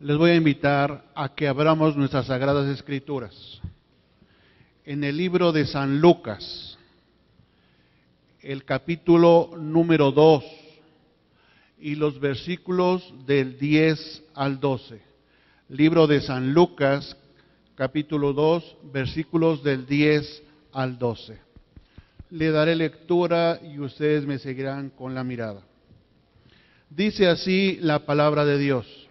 Les voy a invitar a que abramos nuestras Sagradas Escrituras. En el libro de San Lucas, el capítulo número 2 y los versículos del 10 al 12. Libro de San Lucas, capítulo 2, versículos del 10 al 12. Le daré lectura y ustedes me seguirán con la mirada. Dice así la palabra de Dios.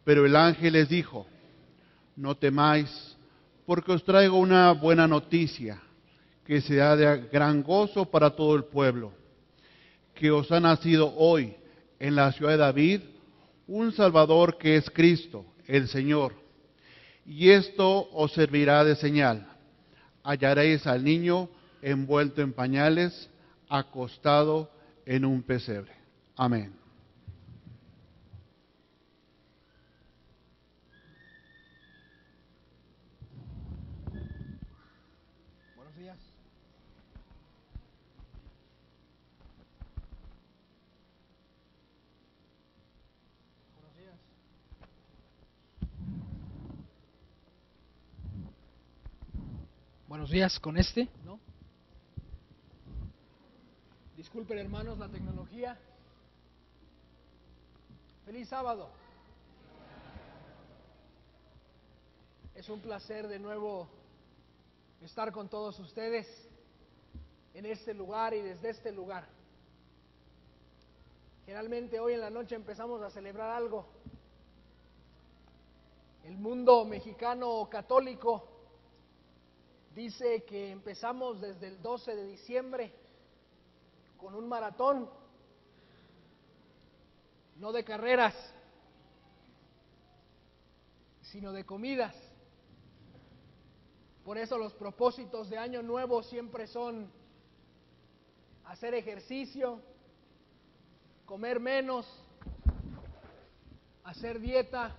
Pero el ángel les dijo: no temáis, porque os traigo una buena noticia, que será de gran gozo para todo el pueblo, que os ha nacido hoy en la ciudad de David un Salvador, que es Cristo, el Señor. Y esto os servirá de señal: hallaréis al niño envuelto en pañales, acostado en un pesebre. Amén. Buenos días. Buenos días. Buenos días con ¿no? Disculpen, hermanos, la tecnología. Feliz sábado. Es un placer de nuevo estar con todos ustedes en este lugar y desde este lugar. Generalmente hoy en la noche empezamos a celebrar algo. El mundo mexicano católico dice que empezamos desde el 12 de diciembre con un maratón, no de carreras, sino de comidas. Por eso los propósitos de Año Nuevo siempre son hacer ejercicio, comer menos, hacer dieta.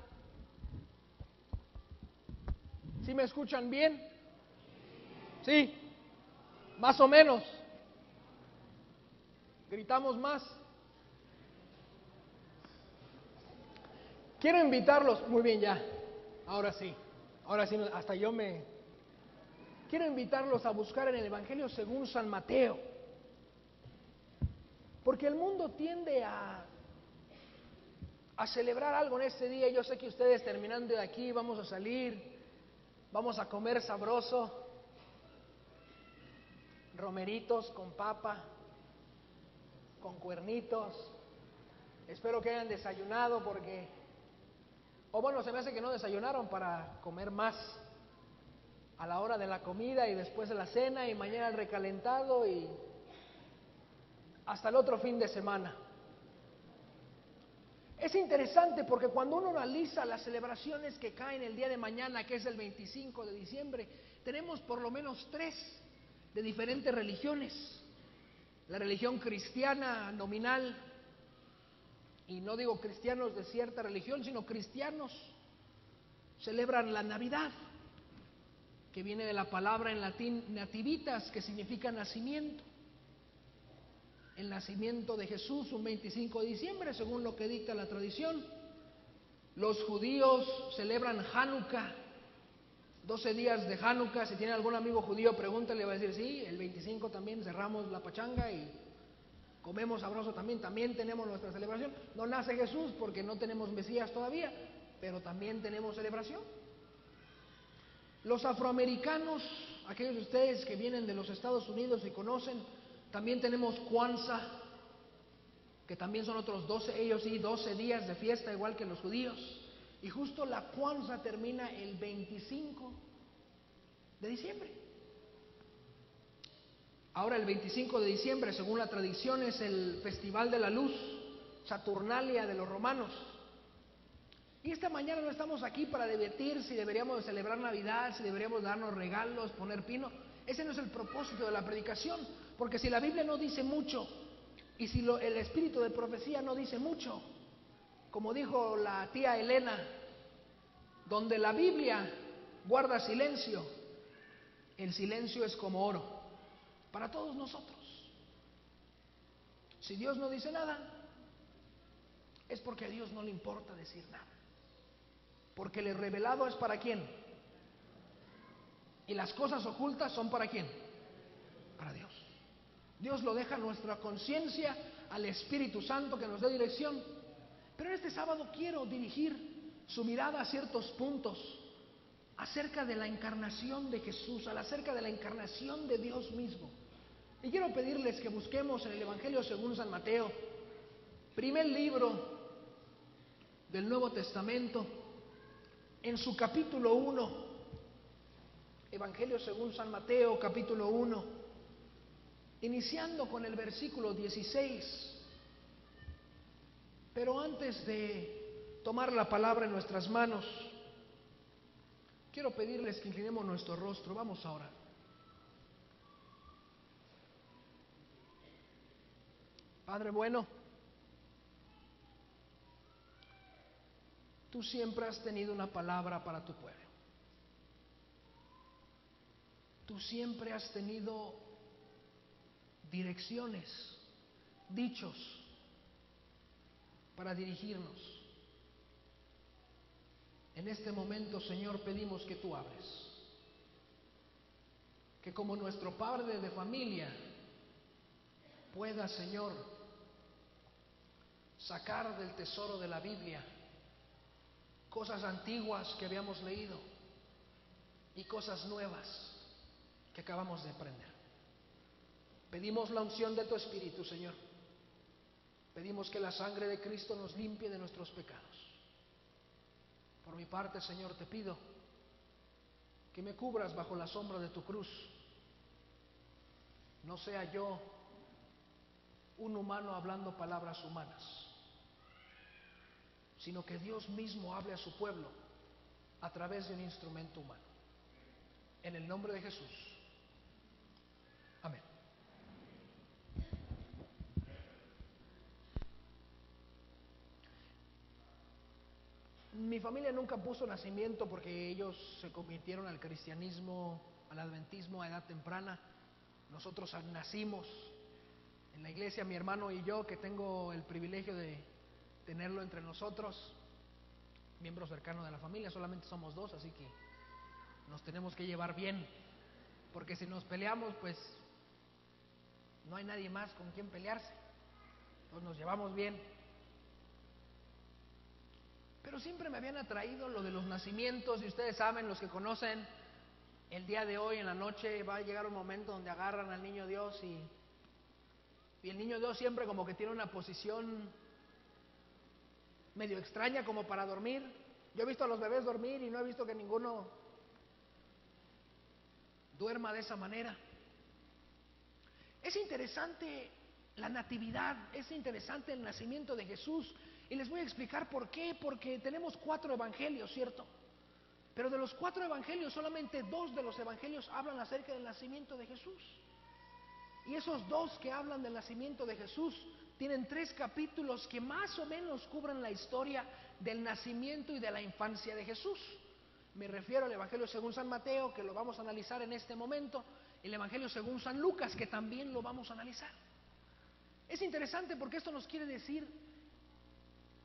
¿Sí me escuchan bien? Sí, más o menos. ¿Gritamos más? Quiero invitarlos, muy bien ya, ahora sí, hasta yo me... Quiero invitarlos a buscar en el Evangelio según San Mateo, porque el mundo tiende a celebrar algo en este día. Yo sé que ustedes terminando de aquí vamos a salir, vamos a comer sabroso, romeritos con papa, con cuernitos. Espero que hayan desayunado porque, o bueno, se me hace que no desayunaron para comer más a la hora de la comida y después de la cena y mañana el recalentado y hasta el otro fin de semana. Es interesante porque cuando uno analiza las celebraciones que caen el día de mañana, que es el 25 de diciembre, tenemos por lo menos 3 de diferentes religiones. La religión cristiana nominal, y no digo cristianos de cierta religión, sino cristianos, celebran la Navidad, que viene de la palabra en latín nativitas, que significa nacimiento. El nacimiento de Jesús, un 25 de diciembre, según lo que dicta la tradición. Los judíos celebran Hanukkah, 12 días de Hanukkah. Si tiene algún amigo judío, pregúntale, va a decir, sí, el 25 también cerramos la pachanga y comemos sabroso también tenemos nuestra celebración. No nace Jesús porque no tenemos Mesías todavía, pero también tenemos celebración. Los afroamericanos, aquellos de ustedes que vienen de los Estados Unidos y conocen, también tenemos Kwanzaa, que también son otros 12, ellos sí, 12 días de fiesta igual que los judíos. Y justo la Kwanzaa termina el 25 de diciembre. Ahora el 25 de diciembre, según la tradición, es el Festival de la Luz, Saturnalia de los romanos. Y esta mañana no estamos aquí para debatir si deberíamos de celebrar Navidad, si deberíamos darnos regalos, poner pino. Ese no es el propósito de la predicación, porque si la Biblia no dice mucho y si el espíritu de profecía no dice mucho, como dijo la tía Elena, donde la Biblia guarda silencio, el silencio es como oro para todos nosotros. Si Dios no dice nada, es porque a Dios no le importa decir nada. Porque lo revelado es para quién. Y las cosas ocultas son para quién. Para Dios. Dios lo deja a nuestra conciencia, al Espíritu Santo que nos dé dirección. Pero este sábado quiero dirigir su mirada a ciertos puntos acerca de la encarnación de Jesús, acerca de la encarnación de Dios mismo. Y quiero pedirles que busquemos en el Evangelio según San Mateo, primer libro del Nuevo Testamento, en su capítulo 1, Evangelio según San Mateo, capítulo 1, iniciando con el versículo 16. Pero antes de tomar la palabra en nuestras manos, quiero pedirles que inclinemos nuestro rostro. Vamos a orar. Padre bueno, tú siempre has tenido una palabra para tu pueblo. Tú siempre has tenido direcciones, dichos para dirigirnos. En este momento, Señor, pedimos que tú hables. Que como nuestro padre de familia pueda, Señor, sacar del tesoro de la Biblia cosas antiguas que habíamos leído y cosas nuevas que acabamos de aprender. Pedimos la unción de tu Espíritu, Señor. Pedimos que la sangre de Cristo nos limpie de nuestros pecados. Por mi parte, Señor, te pido que me cubras bajo la sombra de tu cruz. No sea yo un humano hablando palabras humanas, sino que Dios mismo hable a su pueblo a través de un instrumento humano. En el nombre de Jesús. Amén. Mi familia nunca puso nacimiento porque ellos se convirtieron al cristianismo, al adventismo a edad temprana. Nosotros nacimos en la iglesia, mi hermano y yo, que tengo el privilegio de tenerlo entre nosotros, miembro cercano de la familia. Solamente somos dos, así que nos tenemos que llevar bien, porque si nos peleamos, pues no hay nadie más con quien pelearse. Entonces nos llevamos bien. Pero siempre me habían atraído lo de los nacimientos, y ustedes saben, los que conocen, el día de hoy en la noche va a llegar un momento donde agarran al niño Dios y el niño Dios siempre como que tiene una posición medio extraña como para dormir. Yo he visto a los bebés dormir y no he visto que ninguno duerma de esa manera. Es interesante la natividad, es interesante el nacimiento de Jesús, y les voy a explicar por qué. Porque tenemos 4 evangelios, ¿cierto? Pero de los 4 evangelios, solamente 2 de los evangelios hablan acerca del nacimiento de Jesús. Y esos 2 que hablan del nacimiento de Jesús tienen 3 capítulos que más o menos cubren la historia del nacimiento y de la infancia de Jesús. Me refiero al Evangelio según San Mateo, que lo vamos a analizar en este momento, y el Evangelio según San Lucas, que también lo vamos a analizar. Es interesante porque esto nos quiere decir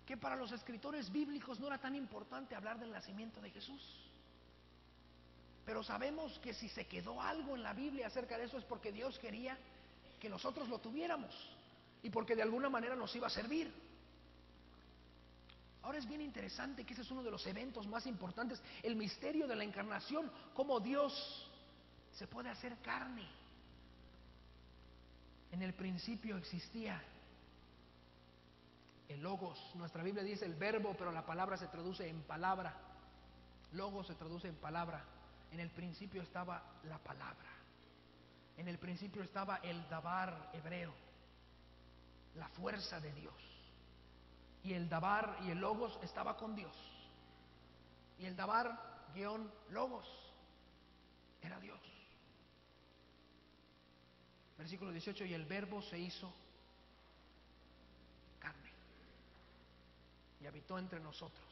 que para los escritores bíblicos no era tan importante hablar del nacimiento de Jesús. Pero sabemos que si se quedó algo en la Biblia acerca de eso, es porque Dios quería que nosotros lo tuviéramos y porque de alguna manera nos iba a servir. Ahora es bien interesante que ese es uno de los eventos más importantes, el misterio de la encarnación, cómo Dios se puede hacer carne. En el principio existía el logos. Nuestra Biblia dice el verbo, pero la palabra se traduce en palabra. Logos se traduce en palabra. En el principio estaba la palabra. En el principio estaba el dabar hebreo, la fuerza de Dios. Y el dabar y el logos estaba con Dios. Y el dabar guión logos era Dios. Versículo 18, y el verbo se hizo carne y habitó entre nosotros,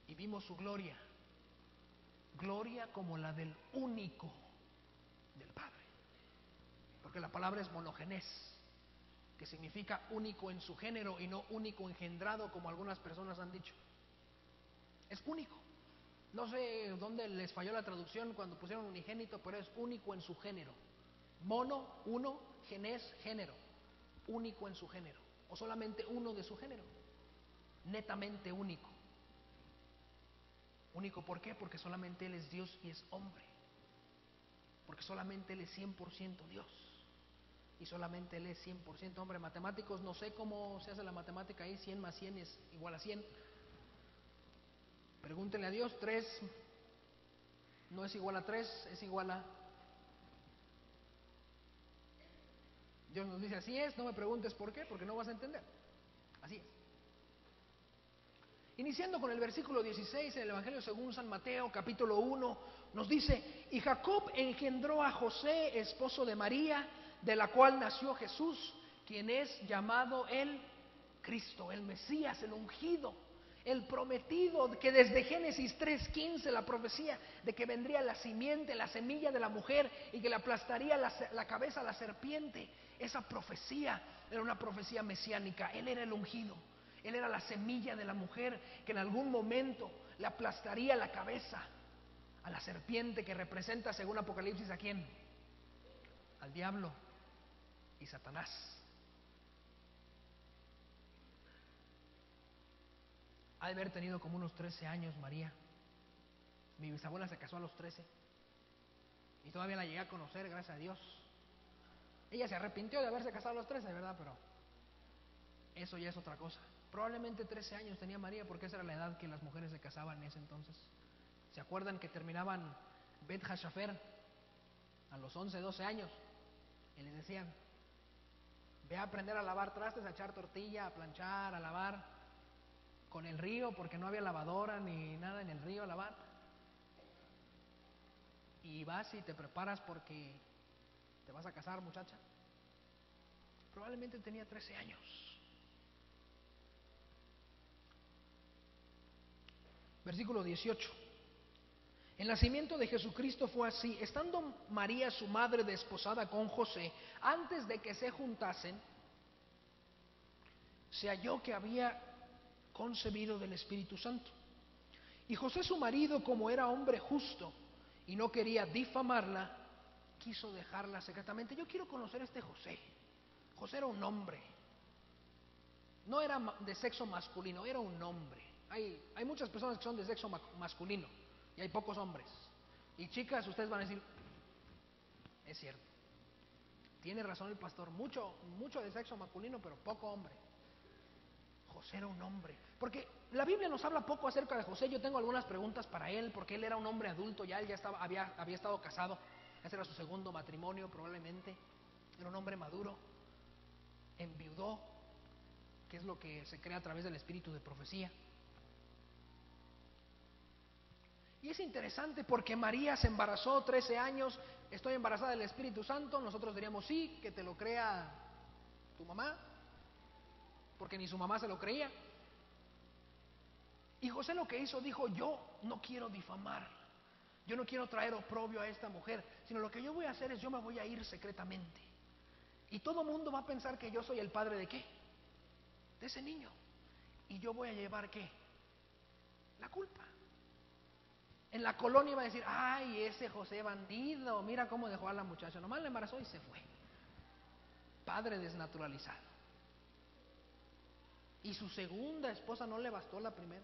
y vimos su gloria, gloria como la del único del Padre, porque la palabra es monogenés, que significa único en su género y no único engendrado como algunas personas han dicho. Es único. No sé dónde les falló la traducción cuando pusieron unigénito, pero es único en su género. Mono, uno, genés, género. Único en su género. O solamente uno de su género. Netamente único. Único, ¿por qué? Porque solamente Él es Dios y es hombre. Porque solamente Él es 100% Dios. Y solamente Él es 100% hombre. Matemáticos, no sé cómo se hace la matemática ahí. 100 más 100 es igual a 100. Pregúntenle a Dios. 3 no es igual a 3, es igual a... Dios nos dice, así es. No me preguntes por qué, porque no vas a entender. Así es. Iniciando con el versículo 16 en el Evangelio según San Mateo, capítulo 1, nos dice: y Jacob engendró a José, esposo de María, de la cual nació Jesús, quien es llamado el Cristo, el Mesías, el ungido, el prometido, que desde Génesis 3:15 la profecía de que vendría la simiente, la semilla de la mujer y que le aplastaría la cabeza a la serpiente. Esa profecía era una profecía mesiánica. Él era el ungido. Él era la semilla de la mujer que en algún momento le aplastaría la cabeza a la serpiente, que representa, según Apocalipsis, ¿a quién? Al diablo y Satanás. Ha de haber tenido como unos 13 años María. Mi bisabuela se casó a los 13 y todavía la llegué a conocer, gracias a Dios. Ella se arrepintió de haberse casado a los 13, ¿verdad? Pero eso ya es otra cosa. Probablemente 13 años tenía María, porque esa era la edad que las mujeres se casaban en ese entonces. ¿Se acuerdan que terminaban Bet Hashafer a los 11, 12 años? Y les decían, ve a aprender a lavar trastes, a echar tortilla, a planchar, a lavar con el río, porque no había lavadora ni nada en el río a lavar. Y vas y te preparas porque te vas a casar, muchacha. Probablemente tenía 13 años. Versículo 18. El nacimiento de Jesucristo fue así: estando María, su madre, desposada con José, antes de que se juntasen, se halló que había concebido del Espíritu Santo. Y José, su marido, como era hombre justo y no quería difamarla, quiso dejarla secretamente. Yo quiero conocer a este José. José era un hombre. No era de sexo masculino, era un hombre. Hay muchas personas que son de sexo masculino y hay pocos hombres. Y chicas, ustedes van a decir, es cierto, tiene razón el pastor, mucho de sexo masculino, pero poco hombre. José era un hombre, porque la Biblia nos habla poco acerca de José. Yo tengo algunas preguntas para él, porque él era un hombre adulto, ya él había estado casado, ese era su segundo matrimonio probablemente. Era un hombre maduro, enviudó, que es lo que se crea a través del espíritu de profecía. Y es interesante porque María se embarazó 13 años, estoy embarazada del Espíritu Santo. Nosotros diríamos, sí, que te lo crea tu mamá, porque ni su mamá se lo creía. Y José lo que hizo, dijo, yo no quiero difamar, yo no quiero traer oprobio a esta mujer, sino lo que yo voy a hacer es, yo me voy a ir secretamente. Y todo mundo va a pensar que yo soy el padre de qué, de ese niño. Y yo voy a llevar qué, la culpa. En la colonia iba a decir, ay, ese José bandido, mira cómo dejó a la muchacha, nomás le embarazó y se fue. Padre desnaturalizado. Y su segunda esposa no le bastó la primera.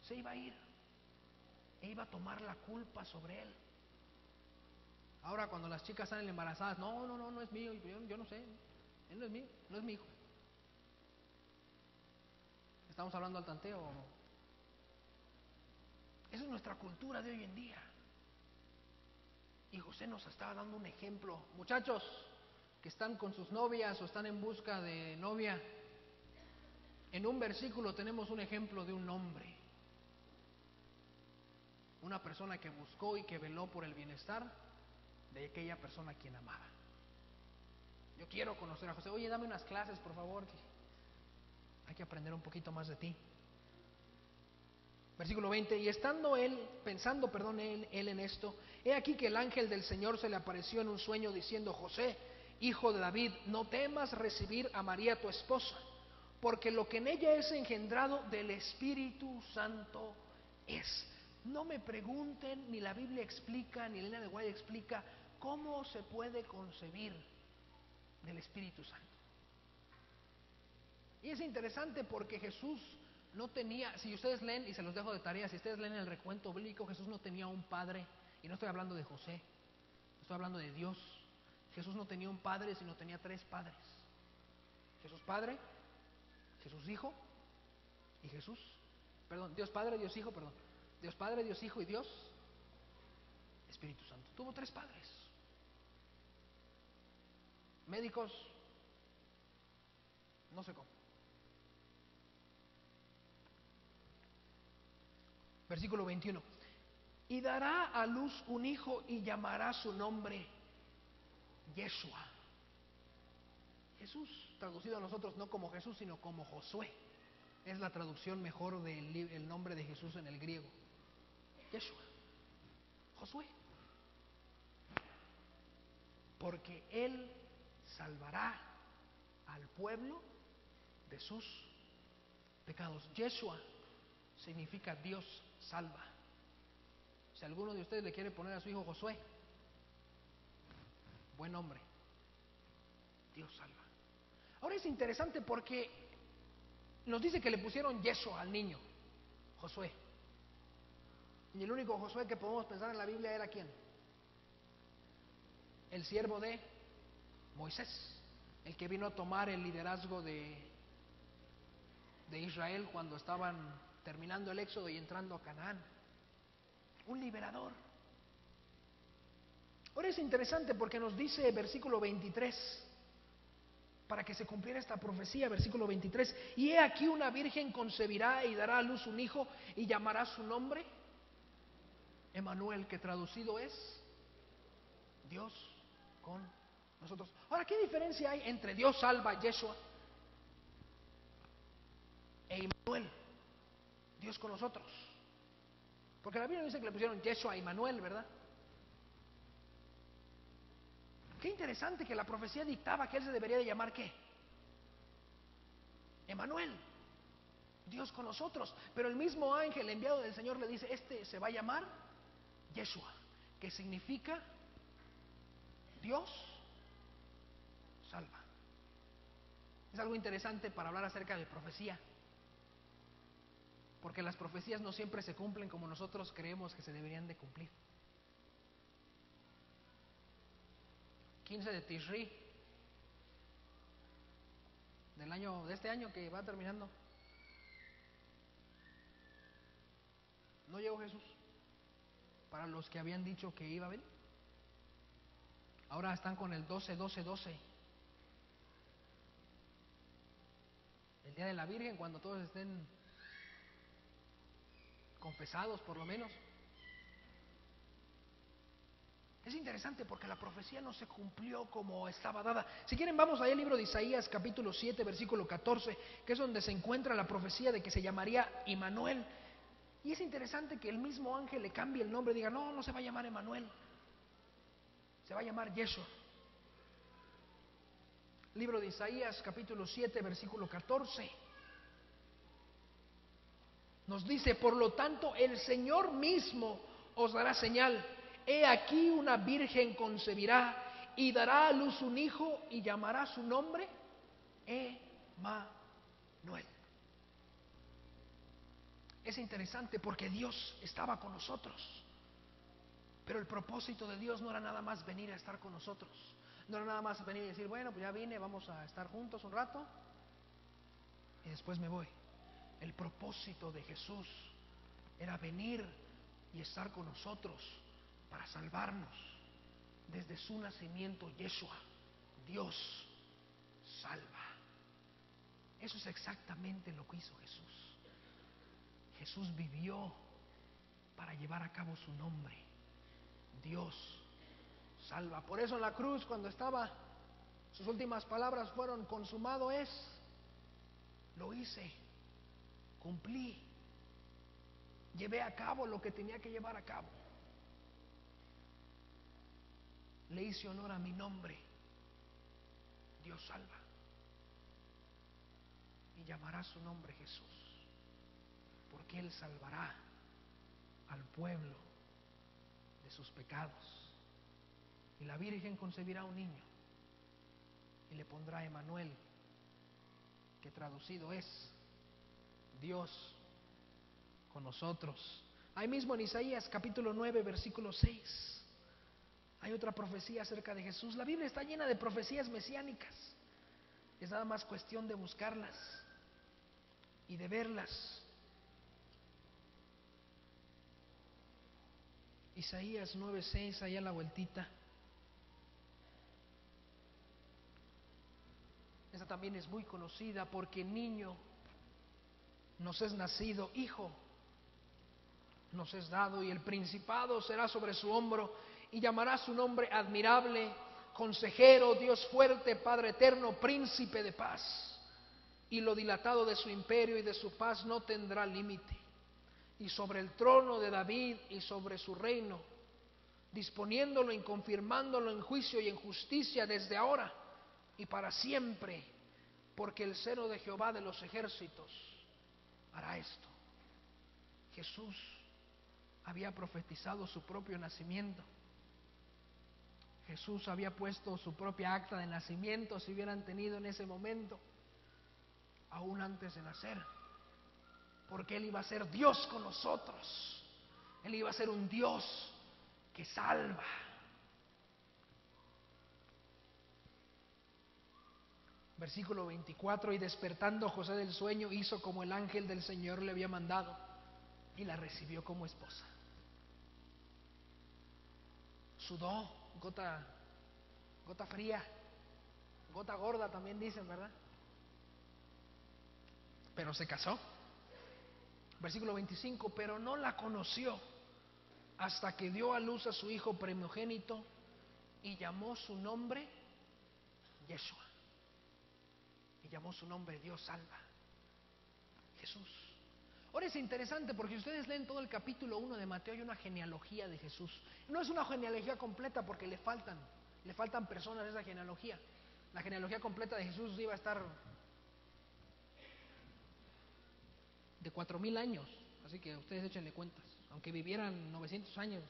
Se iba a ir e iba a tomar la culpa sobre él. Ahora cuando las chicas salen embarazadas, no es mío, yo no sé, él no es mío, no es mi hijo. ¿Estamos hablando al tanteo o no? Esa es nuestra cultura de hoy en día. Y José nos estaba dando un ejemplo. Muchachos que están con sus novias o están en busca de novia, en un versículo tenemos un ejemplo de un hombre, una persona que buscó y que veló por el bienestar de aquella persona a quien amaba. Yo quiero conocer a José. Oye, dame unas clases, por favor, que hay que aprender un poquito más de ti. Versículo 20, y estando pensando él en esto, he aquí que el ángel del Señor se le apareció en un sueño diciendo, José, hijo de David, no temas recibir a María tu esposa, porque lo que en ella es engendrado del Espíritu Santo es. No me pregunten, ni la Biblia explica, ni Elena de Guay explica cómo se puede concebir del Espíritu Santo. Y es interesante porque Jesús no tenía, si ustedes leen, y se los dejo de tarea, si ustedes leen el recuento bíblico, Jesús no tenía un padre, y no estoy hablando de José, estoy hablando de Dios. Jesús no tenía un padre, sino tenía tres padres. Jesús Padre, Jesús Hijo y Dios Padre, Dios Hijo, Dios Padre, Dios Hijo y Dios Espíritu Santo. Tuvo tres padres. Médicos, no sé cómo. Versículo 21. Y dará a luz un hijo y llamará su nombre Yeshua. Jesús, traducido a nosotros no como Jesús, sino como Josué. Es la traducción mejor del nombre de Jesús en el griego. Yeshua. Josué. Porque Él salvará al pueblo de sus pecados. Yeshua significa Dios salva. Si alguno de ustedes le quiere poner a su hijo Josué, buen nombre. Dios salva. Ahora es interesante porque nos dice que le pusieron Yeshua al niño, Josué. Y el único Josué que podemos pensar en la Biblia era ¿quién? El siervo de Moisés, el que vino a tomar el liderazgo de Israel cuando estaban terminando el éxodo y entrando a Canaán. Un liberador. Ahora es interesante porque nos dice versículo 23, para que se cumpliera esta profecía, versículo 23, y he aquí una virgen concebirá y dará a luz un hijo y llamará su nombre Emmanuel, que traducido es Dios con nosotros. Ahora, ¿qué diferencia hay entre Dios salva, Yeshua, e Emmanuel, Dios con nosotros? Porque la Biblia dice que le pusieron Yeshua a Emmanuel, ¿verdad? Qué interesante que la profecía dictaba que él se debería de llamar ¿qué? Emmanuel, Dios con nosotros. Pero el mismo ángel enviado del Señor le dice, este se va a llamar Yeshua, que significa Dios salva. Es algo interesante para hablar acerca de profecía, porque las profecías no siempre se cumplen como nosotros creemos que se deberían de cumplir. 15 de Tishri de este año que va terminando, no llegó Jesús. Para los que habían dicho que iba a venir, ahora están con el 12-12-12, el día de la Virgen, cuando todos estén confesados por lo menos. Es interesante porque la profecía no se cumplió como estaba dada. Si quieren, vamos ahí al libro de Isaías capítulo 7 versículo 14, que es donde se encuentra la profecía de que se llamaría Emmanuel. Y es interesante que el mismo ángel le cambie el nombre y diga, no, no se va a llamar Emmanuel, se va a llamar Yeshua. Libro de Isaías capítulo 7 versículo 14 nos dice, por lo tanto el Señor mismo os dará señal. He aquí una virgen concebirá y dará a luz un hijo y llamará su nombre Emmanuel. Es interesante porque Dios estaba con nosotros, pero el propósito de Dios no era nada más venir a estar con nosotros, no era nada más venir y decir, bueno, pues ya vine, vamos a estar juntos un rato y después me voy. El propósito de Jesús era venir y estar con nosotros para salvarnos. Desde su nacimiento, Yeshua, Dios salva. Eso es exactamente lo que hizo Jesús. Jesús vivió para llevar a cabo su nombre. Dios salva. Por eso en la cruz, cuando estaba, sus últimas palabras fueron, consumado es, lo hice, cumplí, llevé a cabo lo que tenía que llevar a cabo. Le hice honor a mi nombre. Dios salva. Y llamará su nombre Jesús, porque Él salvará al pueblo de sus pecados. Y la Virgen concebirá un niño y le pondrá Emanuel, que traducido es Dios con nosotros. Ahí mismo en Isaías capítulo 9 versículo 6 hay otra profecía acerca de Jesús. La Biblia está llena de profecías mesiánicas. Es nada más cuestión de buscarlas y de verlas. Isaías 9:6, allá a la vueltita. Esa también es muy conocida, porque niño nos es nacido, hijo nos es dado, y el principado será sobre su hombro, y llamará su nombre admirable, consejero, Dios fuerte, Padre eterno, príncipe de paz. Y lo dilatado de su imperio y de su paz no tendrá límite. Y sobre el trono de David y sobre su reino, disponiéndolo y confirmándolo en juicio y en justicia desde ahora y para siempre, porque el seno de Jehová de los ejércitos hará esto. Jesús había profetizado su propio nacimiento. Jesús había puesto su propia acta de nacimiento, si hubieran tenido en ese momento, aún antes de nacer, porque Él iba a ser Dios con nosotros. Él iba a ser un Dios que salva. Versículo 24, y despertando José del sueño, hizo como el ángel del Señor le había mandado, y la recibió como esposa. Sudó, gota fría, gota gorda también dicen, ¿verdad? Pero se casó. Versículo 25, pero no la conoció hasta que dio a luz a su hijo primogénito y llamó su nombre Yeshua. Y llamó su nombre Dios salva, Jesús. Ahora es interesante porque ustedes leen todo el capítulo 1 de Mateo, hay una genealogía de Jesús. No es una genealogía completa porque le faltan personas de esa genealogía. La genealogía completa de Jesús iba a estar de 4000 años, así que ustedes échenle cuentas. Aunque vivieran 900 años,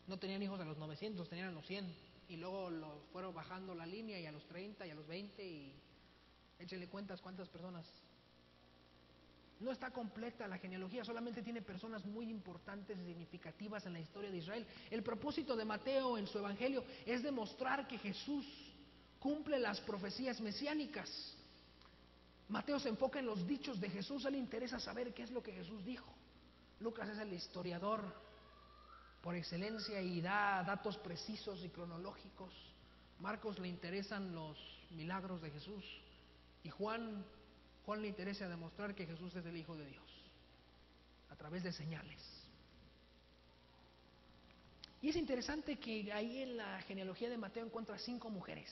no tenían hijos a los 900, tenían a los 100. Y luego lo fueron bajando la línea, y a los 30 y a los 20, y échenle cuentas cuántas personas. No está completa la genealogía, solamente tiene personas muy importantes y significativas en la historia de Israel. El propósito de Mateo en su evangelio es demostrar que Jesús cumple las profecías mesiánicas. Mateo se enfoca en los dichos de Jesús, a él le interesa saber qué es lo que Jesús dijo. Lucas es el historiador por excelencia y da datos precisos y cronológicos. Marcos le interesan los milagros de Jesús, y Juan le interesa demostrar que Jesús es el Hijo de Dios a través de señales. Y es interesante que ahí en la genealogía de Mateo encuentra 5 mujeres,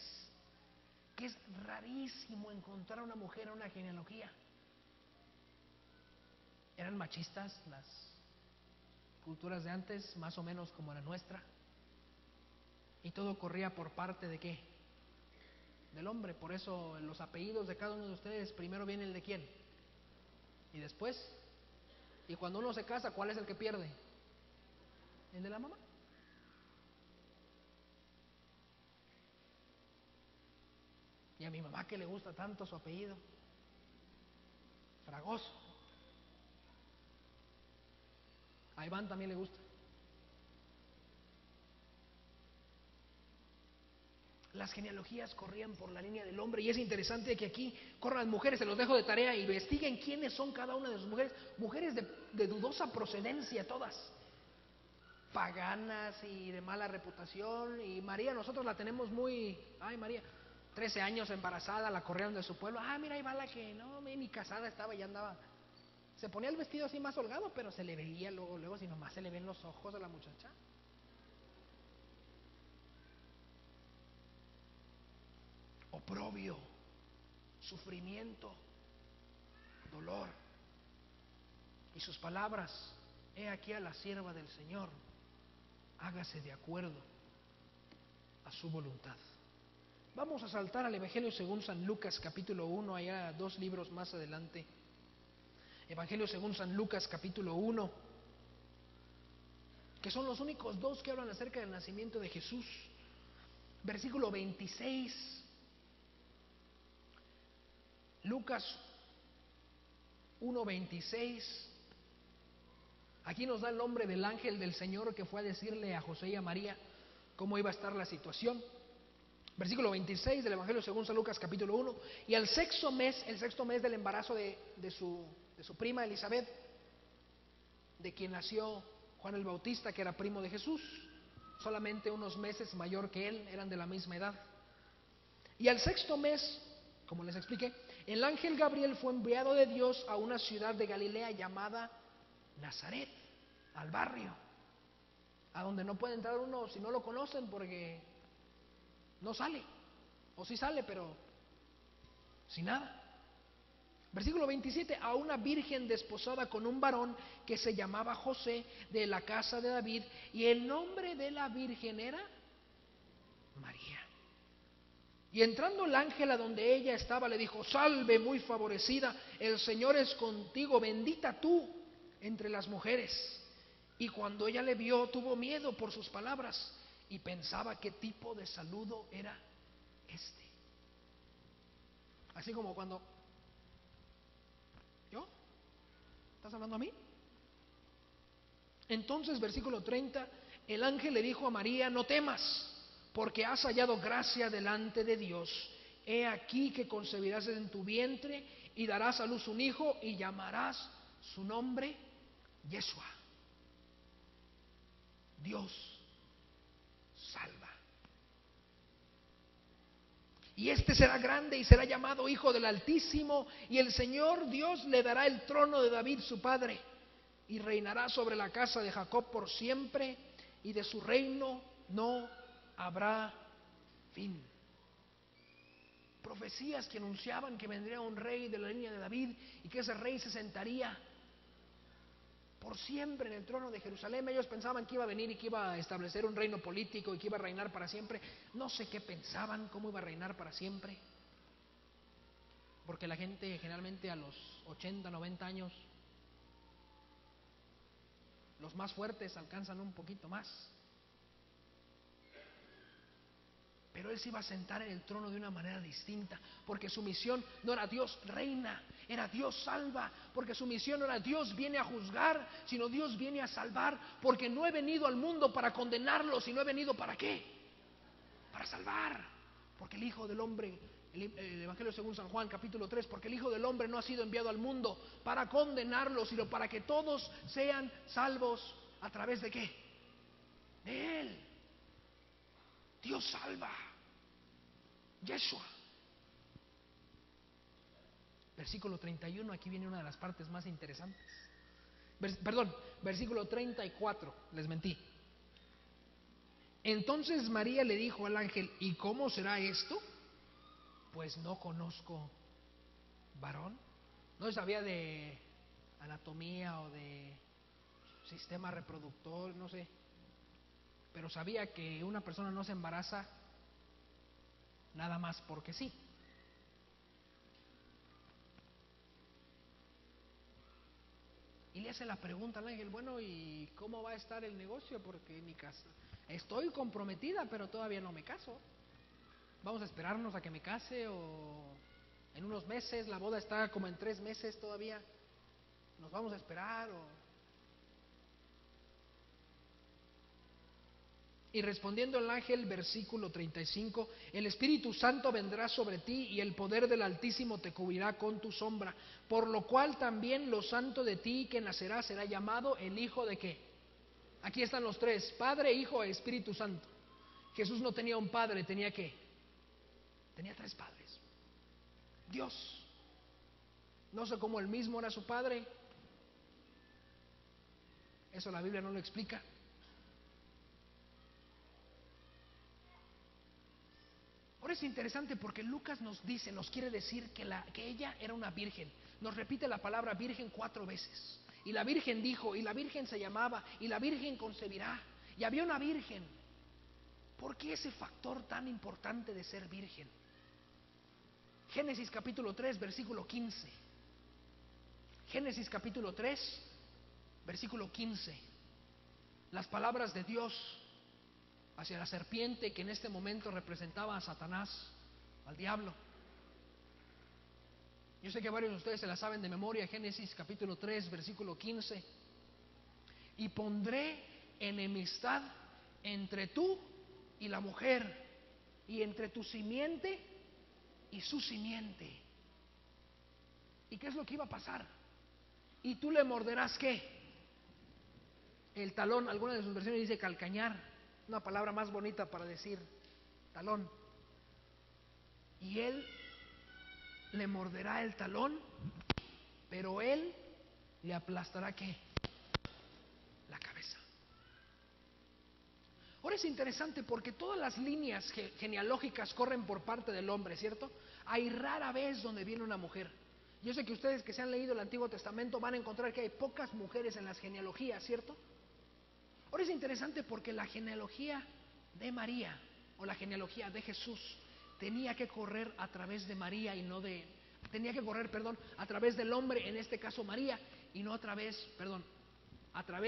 que es rarísimo encontrar una mujer en una genealogía. Eran machistas las culturas de antes, más o menos como la nuestra, y todo corría por parte de ¿qué? Del hombre. Por eso en los apellidos de cada uno de ustedes primero viene el de quién, y después, y cuando uno se casa, ¿cuál es el que pierde? El de la mamá. Y a mi mamá, que le gusta tanto su apellido, Fragoso. A Iván también le gusta. Las genealogías corrían por la línea del hombre, y es interesante que aquí corran las mujeres. Se los dejo de tarea, y investiguen quiénes son cada una de sus mujeres. Mujeres de dudosa procedencia todas, paganas y de mala reputación. Y María, nosotros la tenemos muy, ay María, 13 años embarazada, la corrieron de su pueblo. Ah, mira, ahí va la que no, ni casada estaba, ya andaba. Se ponía el vestido así más holgado, pero se le veía luego, si nomás se le ven los ojos a la muchacha. Oprobio, sufrimiento, dolor. Y sus palabras: he aquí a la sierva del Señor, hágase de acuerdo a su voluntad. Vamos a saltar al Evangelio según San Lucas capítulo 1, allá 2 libros más adelante. Evangelio según San Lucas capítulo 1, que son los únicos 2 que hablan acerca del nacimiento de Jesús. Versículo 26. Lucas 1:26. Aquí nos da el nombre del ángel del Señor que fue a decirle a José y a María cómo iba a estar la situación. Versículo 26 del Evangelio según San Lucas capítulo 1. Y el sexto mes del embarazo de su prima Elizabeth, de quien nació Juan el Bautista, que era primo de Jesús, solamente unos meses mayor que él, eran de la misma edad. Y al sexto mes, como les expliqué, el ángel Gabriel fue enviado de Dios a una ciudad de Galilea llamada Nazaret, al barrio, a donde no puede entrar uno si no lo conocen, porque no sale, o sí sale, pero sin nada. Versículo 27, a una virgen desposada con un varón que se llamaba José, de la casa de David, y el nombre de la virgen era María. Y entrando el ángel a donde ella estaba, le dijo: salve, muy favorecida, el Señor es contigo, bendita tú entre las mujeres. Y cuando ella le vio, tuvo miedo por sus palabras y pensaba qué tipo de saludo era este. Así como cuando: ¿yo? ¿Estás hablando a mí? Entonces, versículo 30, el ángel le dijo a María: no temas, porque has hallado gracia delante de Dios. He aquí que concebirás en tu vientre y darás a luz un hijo y llamarás su nombre Yeshua. Dios salva. Y este será grande y será llamado Hijo del Altísimo, y el Señor Dios le dará el trono de David su padre, y reinará sobre la casa de Jacob por siempre, y de su reino no habrá fin. Profecías que anunciaban que vendría un rey de la línea de David y que ese rey se sentaría por siempre en el trono de Jerusalén. Ellos pensaban que iba a venir y que iba a establecer un reino político y que iba a reinar para siempre. No sé qué pensaban, cómo iba a reinar para siempre, porque la gente generalmente a los 80, 90 años, los más fuertes alcanzan un poquito más. Pero él se iba a sentar en el trono de una manera distinta, porque su misión no era Dios reina, era Dios salva, porque su misión no era Dios viene a juzgar, sino Dios viene a salvar, porque no he venido al mundo para condenarlo, sino he venido ¿para qué? Para salvar, porque el Hijo del Hombre, el Evangelio según San Juan capítulo 3, porque el Hijo del Hombre no ha sido enviado al mundo para condenarlo, sino para que todos sean salvos. ¿A través de qué? De Él. Dios salva. Yeshua. Versículo 31, aquí viene una de las partes más interesantes. Versículo 34, les mentí. Entonces María le dijo al ángel: ¿y cómo será esto? Pues no conozco varón. No sabía de anatomía o de sistema reproductor, no sé. Pero sabía que una persona no se embaraza nada más porque sí. Y le hace la pregunta al ángel: bueno, ¿y cómo va a estar el negocio? Porque en mi casa estoy comprometida, pero todavía no me caso. ¿Vamos a esperarnos a que me case o en unos meses? La boda está como en 3 meses todavía. ¿Nos vamos a esperar o...? Y respondiendo el ángel, versículo 35, el Espíritu Santo vendrá sobre ti y el poder del Altísimo te cubrirá con tu sombra, por lo cual también lo santo de ti que nacerá será llamado el Hijo de ¿qué? Aquí están los 3, Padre, Hijo e Espíritu Santo. Jesús no tenía un padre, tenía ¿qué? Tenía 3 padres. Dios. No sé cómo él mismo era su padre. Eso la Biblia no lo explica. Ahora es interesante porque Lucas nos dice, nos quiere decir que ella era una virgen. Nos repite la palabra virgen 4 veces. Y la virgen dijo, y la virgen se llamaba, y la virgen concebirá. Y había una virgen. ¿Por qué ese factor tan importante de ser virgen? Génesis capítulo 3, versículo 15. Génesis capítulo 3, versículo 15. Las palabras de Dios hacia la serpiente, que en este momento representaba a Satanás, al diablo. Yo sé que varios de ustedes se la saben de memoria. Génesis capítulo 3, versículo 15. Y pondré enemistad entre tú y la mujer, y entre tu simiente y su simiente. ¿Y qué es lo que iba a pasar? Y tú le morderás, ¿qué? El talón. Alguna de sus versiones dice calcañar, una palabra más bonita para decir talón. Y él le morderá el talón, pero él le aplastará, ¿qué? La cabeza. Ahora es interesante porque todas las líneas genealógicas corren por parte del hombre, ¿cierto? Hay rara vez donde viene una mujer. Yo sé que ustedes que se han leído el Antiguo Testamento van a encontrar que hay pocas mujeres en las genealogías, ¿cierto? Ahora es interesante porque la genealogía de María o la genealogía de Jesús tenía que correr a través de María y no de... Tenía que correr, a través del hombre, en este caso María, y no a través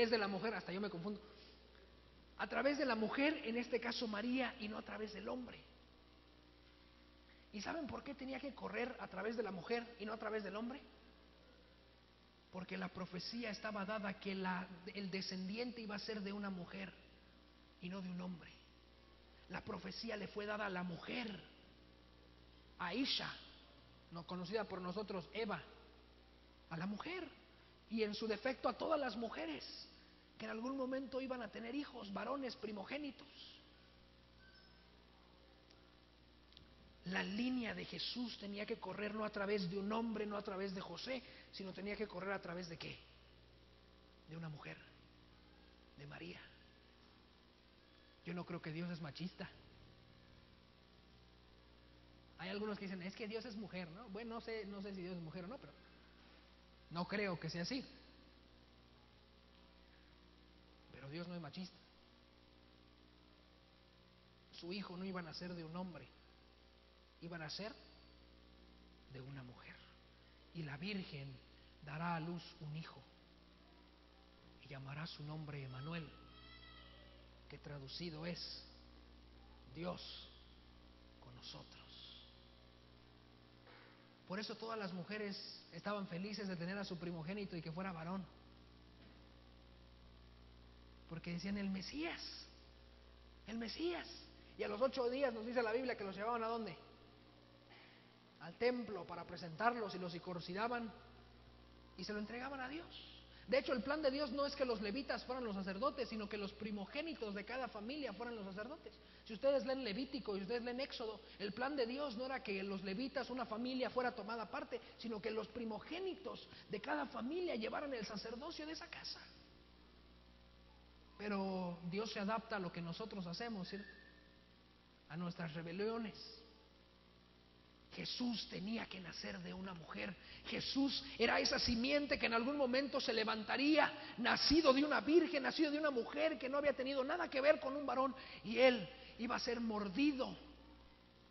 de la mujer, hasta yo me confundo. A través de la mujer, en este caso María, y no a través del hombre. ¿Y saben por qué tenía que correr a través de la mujer y no a través del hombre? Porque la profecía estaba dada que el descendiente iba a ser de una mujer y no de un hombre. La profecía le fue dada a la mujer, a Isha, no conocida por nosotros Eva, a la mujer, y en su defecto a todas las mujeres que en algún momento iban a tener hijos, varones primogénitos. La línea de Jesús tenía que correr no a través de un hombre, no a través de José, sino tenía que correr a través de ¿qué? De una mujer, de María. Yo no creo que Dios es machista. Hay algunos que dicen, es que Dios es mujer, ¿no? Bueno, no sé si Dios es mujer o no, pero no creo que sea así. Pero Dios no es machista. Su hijo no iba a nacer de un hombre, iba a nacer de una mujer. Y la Virgen dará a luz un hijo y llamará su nombre Emanuel, que traducido es Dios con nosotros. Por eso todas las mujeres estaban felices de tener a su primogénito y que fuera varón, porque decían el Mesías. Y a los 8 días nos dice la Biblia que los llevaban ¿a dónde? Al templo para presentarlos, y los circuncidaban y se lo entregaban a Dios. De hecho, el plan de Dios no es que los levitas fueran los sacerdotes, sino que los primogénitos de cada familia fueran los sacerdotes. Si ustedes leen Levítico y ustedes leen Éxodo, el plan de Dios no era que los levitas, una familia, fuera tomada aparte, sino que los primogénitos de cada familia llevaran el sacerdocio de esa casa. Pero Dios se adapta a lo que nosotros hacemos, ¿cierto? A nuestras rebeliones. Jesús tenía que nacer de una mujer. Jesús era esa simiente que en algún momento se levantaría, nacido de una virgen, nacido de una mujer que no había tenido nada que ver con un varón, y él iba a ser mordido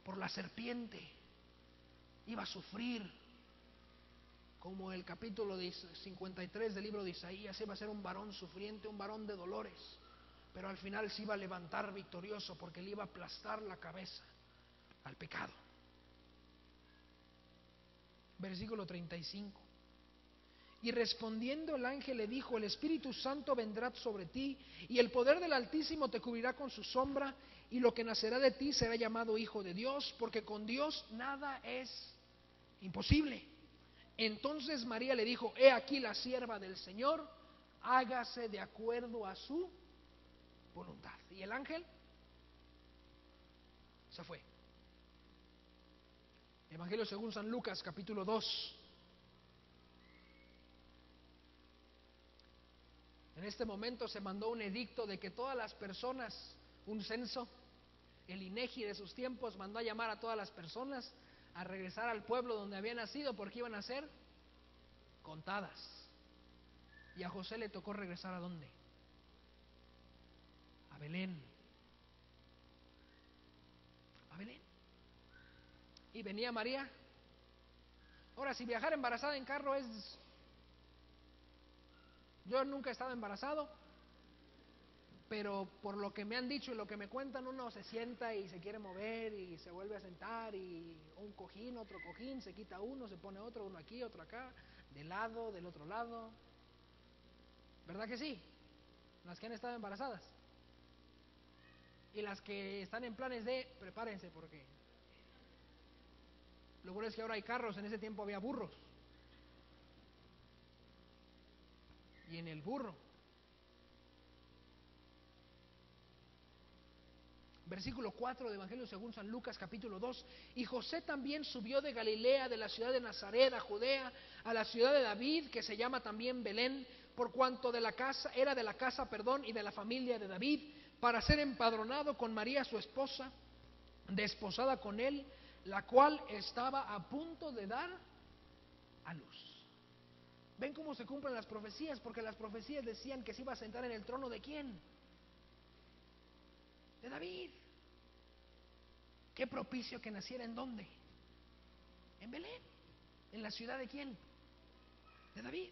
por la serpiente, iba a sufrir, como el capítulo 53 del libro de Isaías. Iba a ser un varón sufriente, un varón de dolores, pero al final se iba a levantar victorioso, porque le iba a aplastar la cabeza al pecado. Versículo 35. Y respondiendo el ángel le dijo, el Espíritu Santo vendrá sobre ti, y el poder del Altísimo te cubrirá con su sombra, y lo que nacerá de ti será llamado Hijo de Dios, porque con Dios nada es imposible. Entonces María le dijo, he aquí la sierva del Señor, hágase de acuerdo a su voluntad. Y el ángel se fue. Evangelio según San Lucas, capítulo 2. En este momento se mandó un edicto de que todas las personas, un censo, el INEGI de sus tiempos mandó a llamar a todas las personas a regresar al pueblo donde habían nacido, porque iban a ser contadas. Y a José le tocó regresar ¿a dónde? A Belén. y venía María. Ahora, si viajar embarazada en carro es... Yo nunca he estado embarazado, pero por lo que me han dicho y lo que me cuentan, uno se sienta y se quiere mover y se vuelve a sentar, y un cojín, otro cojín, se quita uno, se pone otro, uno aquí, otro acá, de lado, del otro lado. ¿Verdad que sí? Las que han estado embarazadas. Y las que están en planes de, prepárense, porque lo bueno es que ahora hay carros, en ese tiempo había burros. Y en el burro, versículo 4 de Evangelio según San Lucas, capítulo 2. Y José también subió de Galilea, de la ciudad de Nazaret a Judea, a la ciudad de David, que se llama también Belén, por cuanto era de la casa, y de la familia de David, para ser empadronado con María su esposa, desposada con él, la cual estaba a punto de dar a luz. ¿Ven cómo se cumplen las profecías? Porque las profecías decían que se iba a sentar en el trono ¿de quién? De David. Qué propicio que naciera ¿en dónde? En Belén. ¿En la ciudad de quién? De David.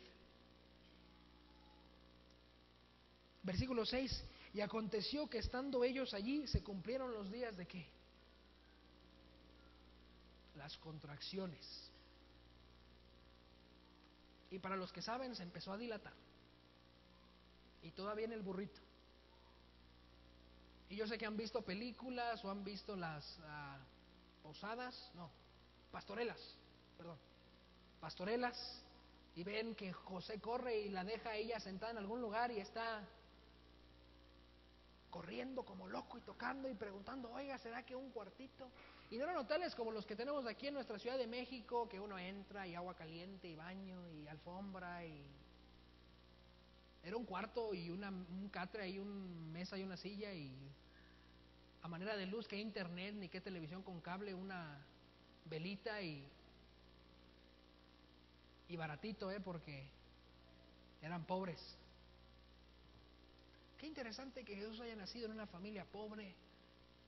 Versículo 6. Y aconteció que estando ellos allí se cumplieron los días ¿de qué? Las contracciones. Y para los que saben, se empezó a dilatar. Y todavía en el burrito. Y yo sé que han visto películas o han visto las pastorelas, y ven que José corre y la deja a ella sentada en algún lugar y está corriendo como loco y tocando y preguntando, oiga, ¿será que un cuartito? Y no eran hoteles como los que tenemos aquí en nuestra Ciudad de México, que uno entra y agua caliente y baño y alfombra, y era un cuarto y un catre ahí, una mesa y una silla, y a manera de luz, que internet ni que televisión con cable, una velita y baratito, porque eran pobres. Qué interesante que Jesús haya nacido en una familia pobre,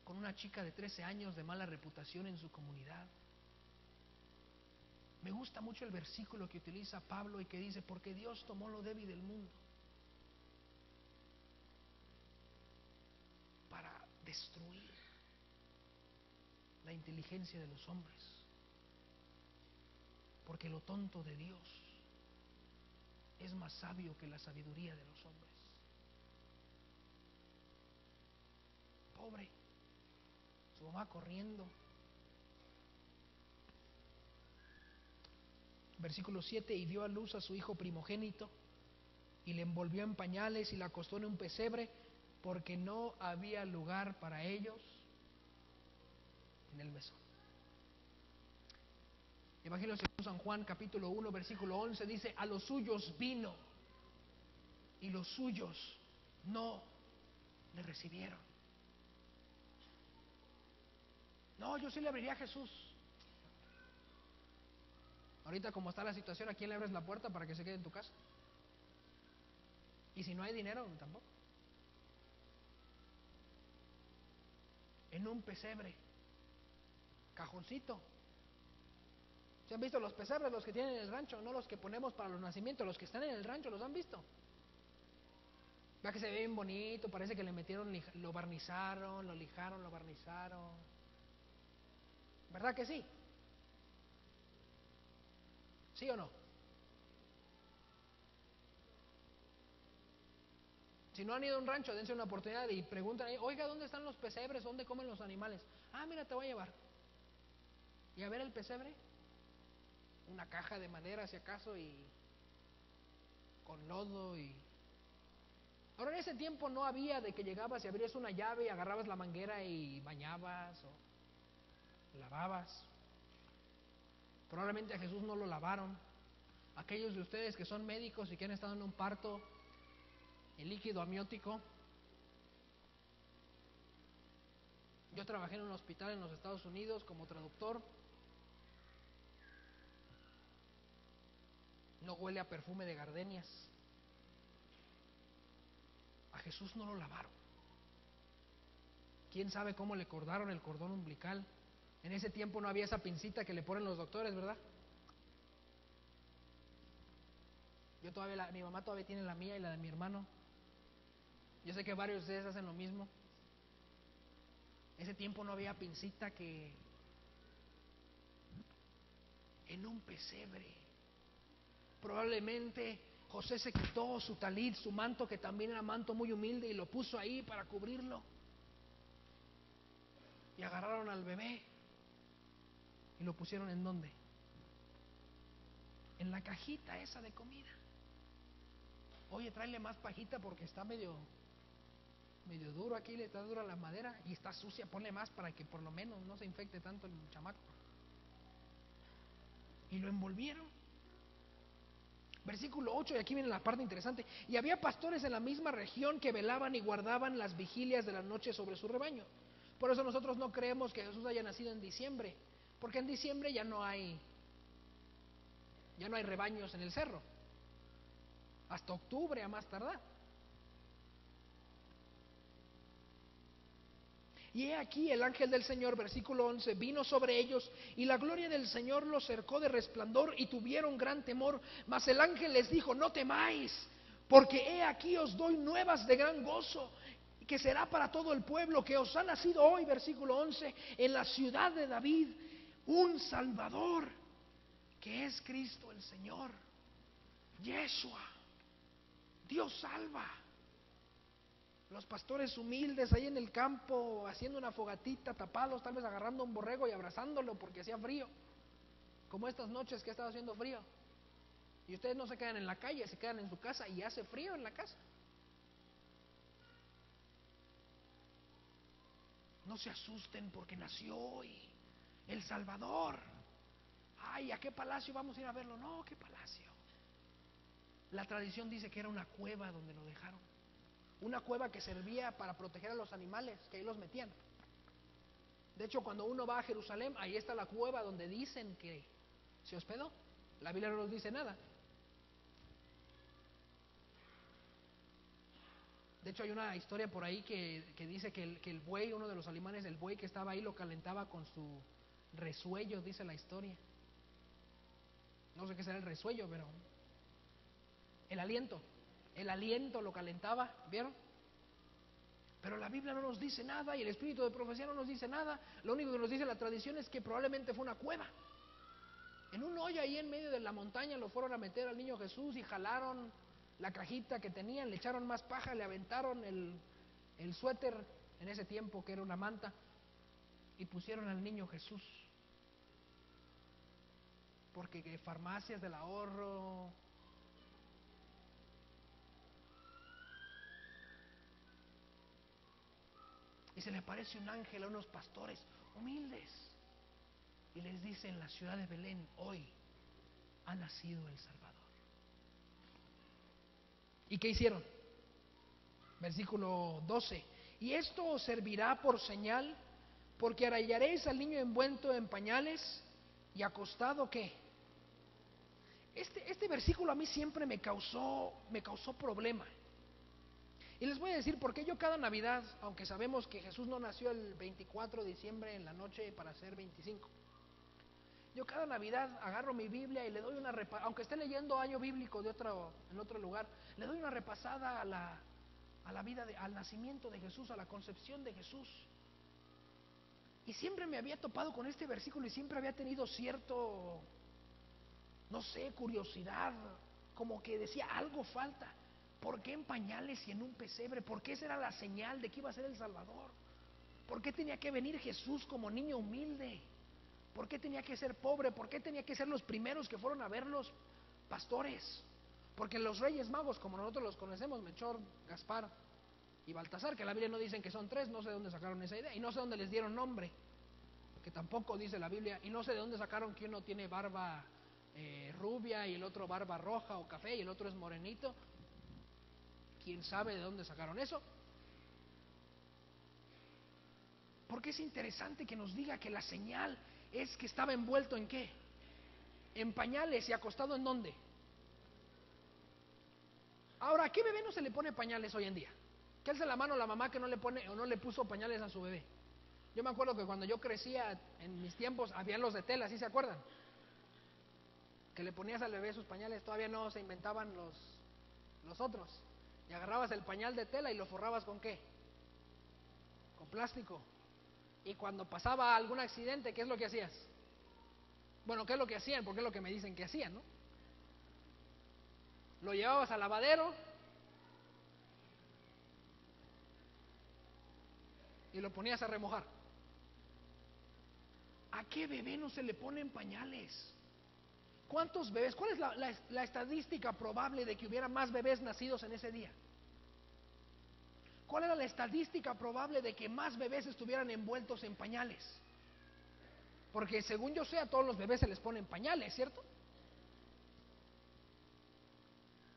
con una chica de 13 años de mala reputación en su comunidad. Me gusta mucho el versículo que utiliza Pablo y que dice, porque Dios tomó lo débil del mundo para destruir la inteligencia de los hombres, porque lo tonto de Dios es más sabio que la sabiduría de los hombres. Pobre, su mamá corriendo. Versículo 7, y dio a luz a su hijo primogénito, y le envolvió en pañales y la acostó en un pesebre, porque no había lugar para ellos en el mesón. Evangelio según San Juan, capítulo 1, versículo 11, dice, a los suyos vino, y los suyos no le recibieron. No, yo sí le abriría a Jesús. Ahorita como está la situación, ¿a quién le abres la puerta para que se quede en tu casa? Y si no hay dinero, tampoco. En un pesebre, cajoncito. ¿Se han visto los pesebres, los que tienen en el rancho? No los que ponemos para los nacimientos, los que están en el rancho, ¿los han visto? Va que se ve bien bonito, parece que le metieron, lo barnizaron, lo lijaron, lo barnizaron. ¿Verdad que sí? ¿Sí o no? Si no han ido a un rancho, dense una oportunidad y preguntan ahí, oiga, ¿dónde están los pesebres? ¿Dónde comen los animales? Ah, mira, te voy a llevar. Y a ver el pesebre, una caja de madera si acaso, y con lodo y... Ahora, en ese tiempo no había de que llegabas y abrías una llave y agarrabas la manguera y bañabas o lavabas. Probablemente a Jesús no lo lavaron. Aquellos de ustedes que son médicos y que han estado en un parto, el líquido amniótico. Yo trabajé en un hospital en los Estados Unidos como traductor. No huele a perfume de gardenias. A Jesús no lo lavaron. ¿Quién sabe cómo le cordaron el cordón umbilical? En ese tiempo no había esa pincita que le ponen los doctores, ¿verdad? Yo todavía, mi mamá todavía tiene la mía y la de mi hermano. Yo sé que varios de ustedes hacen lo mismo. En ese tiempo no había pincita que en un pesebre. Probablemente José se quitó su talit, su manto, que también era manto muy humilde, y lo puso ahí para cubrirlo. Y agarraron al bebé y lo pusieron ¿en dónde? En la cajita esa de comida. Oye, tráele más pajita porque está medio duro aquí, le está dura la madera y está sucia, ponle más para que por lo menos no se infecte tanto el chamaco. Y lo envolvieron. Versículo 8, y aquí viene la parte interesante. Y había pastores en la misma región que velaban y guardaban las vigilias de la noche sobre su rebaño. Por eso nosotros no creemos que Jesús haya nacido en diciembre, porque en diciembre ya no hay rebaños en el cerro, hasta octubre a más tardar. Y he aquí el ángel del Señor, versículo 11, vino sobre ellos, y la gloria del Señor los cercó de resplandor, y tuvieron gran temor. Mas el ángel les dijo: no temáis, porque he aquí os doy nuevas de gran gozo, que será para todo el pueblo, que os ha nacido hoy, versículo 11, en la ciudad de David, un Salvador, que es Cristo el Señor. Yeshua, Dios salva. Los pastores humildes ahí en el campo, haciendo una fogatita, tapados, tal vez agarrando un borrego y abrazándolo porque hacía frío, como estas noches que ha estado haciendo frío. Y ustedes no se quedan en la calle, se quedan en su casa y hace frío en la casa. No se asusten porque nació hoy el Salvador. Ay, ¿a qué palacio vamos a ir a verlo? No, ¿qué palacio? La tradición dice que era una cueva donde lo dejaron. Una cueva que servía para proteger a los animales, que ahí los metían. De hecho, cuando uno va a Jerusalén, ahí está la cueva donde dicen que se hospedó. La Biblia no nos dice nada. De hecho, hay una historia por ahí que dice que el buey, uno de los alemanes, el buey que estaba ahí lo calentaba con su resuello, dice la historia. No sé qué será el resuello, pero el aliento lo calentaba, ¿vieron? Pero la Biblia no nos dice nada y el espíritu de profecía no nos dice nada. Lo único que nos dice la tradición es que probablemente fue una cueva. En un hoyo ahí en medio de la montaña lo fueron a meter al niño Jesús y jalaron la cajita que tenían, le echaron más paja, le aventaron el suéter, en ese tiempo que era una manta, y pusieron al niño Jesús. Porque farmacias del ahorro, y se le aparece un ángel a unos pastores humildes y les dice: en la ciudad de Belén hoy ha nacido el Salvador. ¿Y qué hicieron? Versículo 12: y esto os servirá por señal, porque hallaréis al niño envuelto en pañales y acostado. ¿Qué? Este versículo a mí siempre me causó problema. Y les voy a decir por qué. Yo cada Navidad, aunque sabemos que Jesús no nació el 24 de diciembre en la noche para ser 25, yo cada Navidad agarro mi Biblia y le doy una repasada, aunque esté leyendo año bíblico en otro lugar, le doy una repasada a la vida, al nacimiento de Jesús, a la concepción de Jesús. Y siempre me había topado con este versículo y siempre había tenido cierto, no sé, curiosidad, como que decía: algo falta. ¿Por qué en pañales y en un pesebre? ¿Por qué esa era la señal de que iba a ser el Salvador? ¿Por qué tenía que venir Jesús como niño humilde? ¿Por qué tenía que ser pobre? ¿Por qué tenía que ser los primeros que fueron a ver los pastores? Porque los reyes magos, como nosotros los conocemos, Melchor, Gaspar y Baltasar, que la Biblia no dicen que son tres, no sé de dónde sacaron esa idea, y no sé dónde les dieron nombre, que tampoco dice la Biblia, y no sé de dónde sacaron que uno tiene barba rubia y el otro barba roja o café y el otro es morenito. ¿Quién sabe de dónde sacaron eso? Porque es interesante que nos diga que la señal es que estaba envuelto ¿en qué? En pañales y acostado ¿en dónde? Ahora, ¿a qué bebé no se le pone pañales hoy en día? Que alce la mano la mamá que no le pone o no le puso pañales a su bebé. Yo me acuerdo que cuando yo crecía, en mis tiempos, habían los de tela, ¿sí se acuerdan? Que le ponías al bebé sus pañales, todavía no se inventaban los otros. Y agarrabas el pañal de tela y lo forrabas ¿con qué? Con plástico. Y cuando pasaba algún accidente, ¿qué es lo que hacías? Bueno, ¿qué es lo que hacían? Porque es lo que me dicen que hacían, ¿no? Lo llevabas al lavadero y lo ponías a remojar. ¿A qué bebé no se le ponen pañales? ¿Cuántos bebés? ¿Cuál es la estadística probable de que hubiera más bebés nacidos en ese día? ¿Cuál era la estadística probable de que más bebés estuvieran envueltos en pañales? Porque según yo sé, a todos los bebés se les ponen pañales, ¿cierto?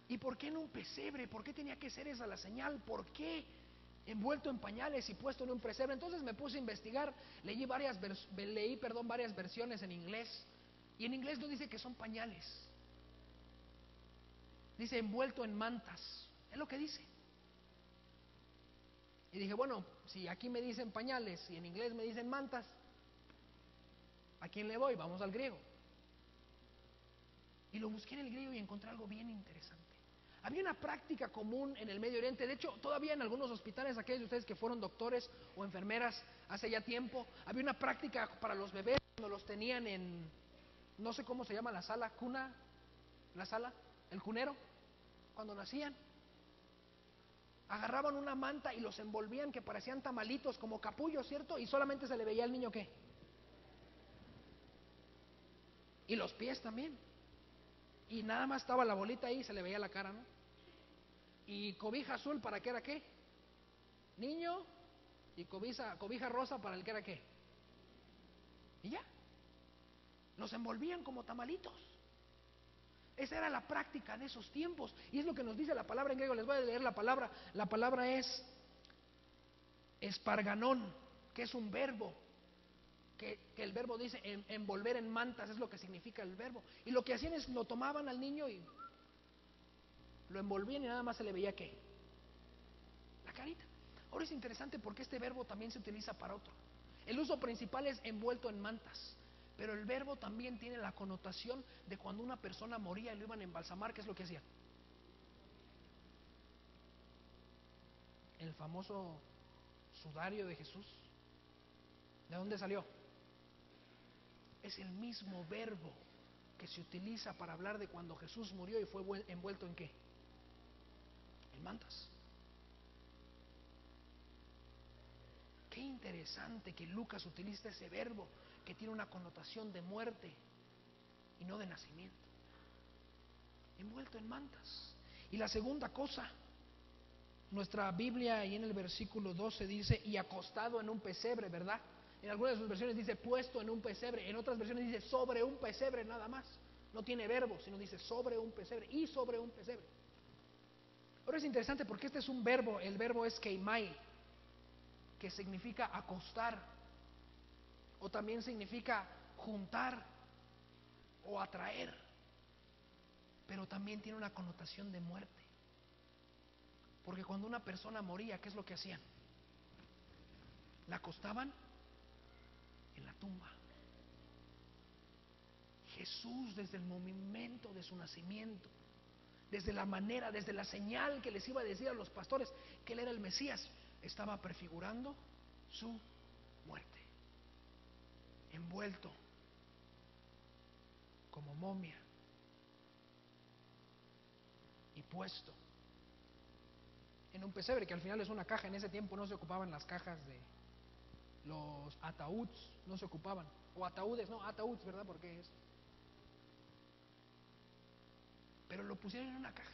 ¿Y por qué en un pesebre? ¿Por qué tenía que ser esa la señal? ¿Por qué envuelto en pañales y puesto en un pesebre? Entonces me puse a investigar, leí varias versiones en inglés. Y en inglés no dice que son pañales, dice envuelto en mantas, es lo que dice. Y dije, bueno, si aquí me dicen pañales y en inglés me dicen mantas, ¿a quién le voy? Vamos al griego. Y lo busqué en el griego y encontré algo bien interesante. Había una práctica común en el Medio Oriente, de hecho todavía en algunos hospitales, aquellos de ustedes que fueron doctores o enfermeras hace ya tiempo, había una práctica para los bebés cuando los tenían en, no sé cómo se llama la sala, cuna, la sala, el cunero, cuando nacían. Agarraban una manta y los envolvían que parecían tamalitos, como capullos, ¿cierto? Y solamente se le veía al niño ¿qué? Y los pies también. Y nada más estaba la bolita ahí y se le veía la cara, ¿no? Y cobija azul para que era qué? Niño. Y cobija rosa para el que era qué. Y ya. Los envolvían como tamalitos. Esa era la práctica de esos tiempos. Y es lo que nos dice la palabra en griego. Les voy a leer la palabra. La palabra es esparganón, que es un verbo. Que el verbo dice envolver en mantas, es lo que significa el verbo. Y lo que hacían es lo tomaban al niño y lo envolvían y nada más se le veía ¿qué? La carita. Ahora es interesante porque este verbo también se utiliza para otro. El uso principal es envuelto en mantas. Pero el verbo también tiene la connotación de cuando una persona moría y lo iban a embalsamar, ¿qué es lo que hacían? El famoso sudario de Jesús. ¿De dónde salió? Es el mismo verbo que se utiliza para hablar de cuando Jesús murió y fue envuelto ¿en qué? En mantas. Qué interesante que Lucas utilice ese verbo que tiene una connotación de muerte y no de nacimiento. Envuelto en mantas. Y la segunda cosa, nuestra Biblia ahí en el versículo 12 dice, y acostado en un pesebre, ¿verdad? En algunas de sus versiones dice puesto en un pesebre, en otras versiones dice sobre un pesebre nada más. No tiene verbo, sino dice sobre un pesebre y sobre un pesebre. Ahora es interesante porque este es un verbo, el verbo es keimai, que significa acostar, o también significa juntar o atraer, pero también tiene una connotación de muerte. Porque cuando una persona moría, ¿qué es lo que hacían? La acostaban en la tumba. Jesús, desde el momento de su nacimiento, desde la manera, desde la señal que les iba a decir a los pastores que él era el Mesías, estaba prefigurando su muerte, envuelto como momia y puesto en un pesebre, que al final es una caja. En ese tiempo no se ocupaban las cajas de los ataúdes, no se ocupaban, o ataúdes, no, ataúdes, ¿verdad? Porque es. Pero lo pusieron en una caja,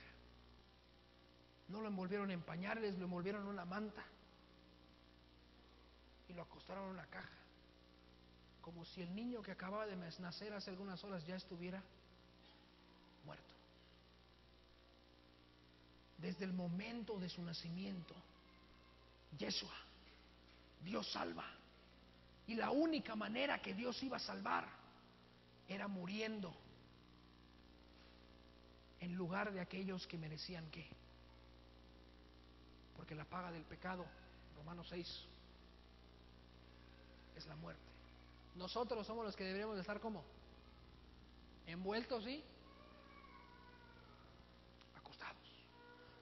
no lo envolvieron en pañales, lo envolvieron en una manta y lo acostaron en una caja, como si el niño que acababa de nacer hace algunas horas ya estuviera muerto. Desde el momento de su nacimiento, Yeshua, Dios salva. Y la única manera que Dios iba a salvar era muriendo en lugar de aquellos que merecían ¿qué? Porque la paga del pecado, Romanos 6, es la muerte. Nosotros somos los que deberíamos de estar como envueltos y acostados.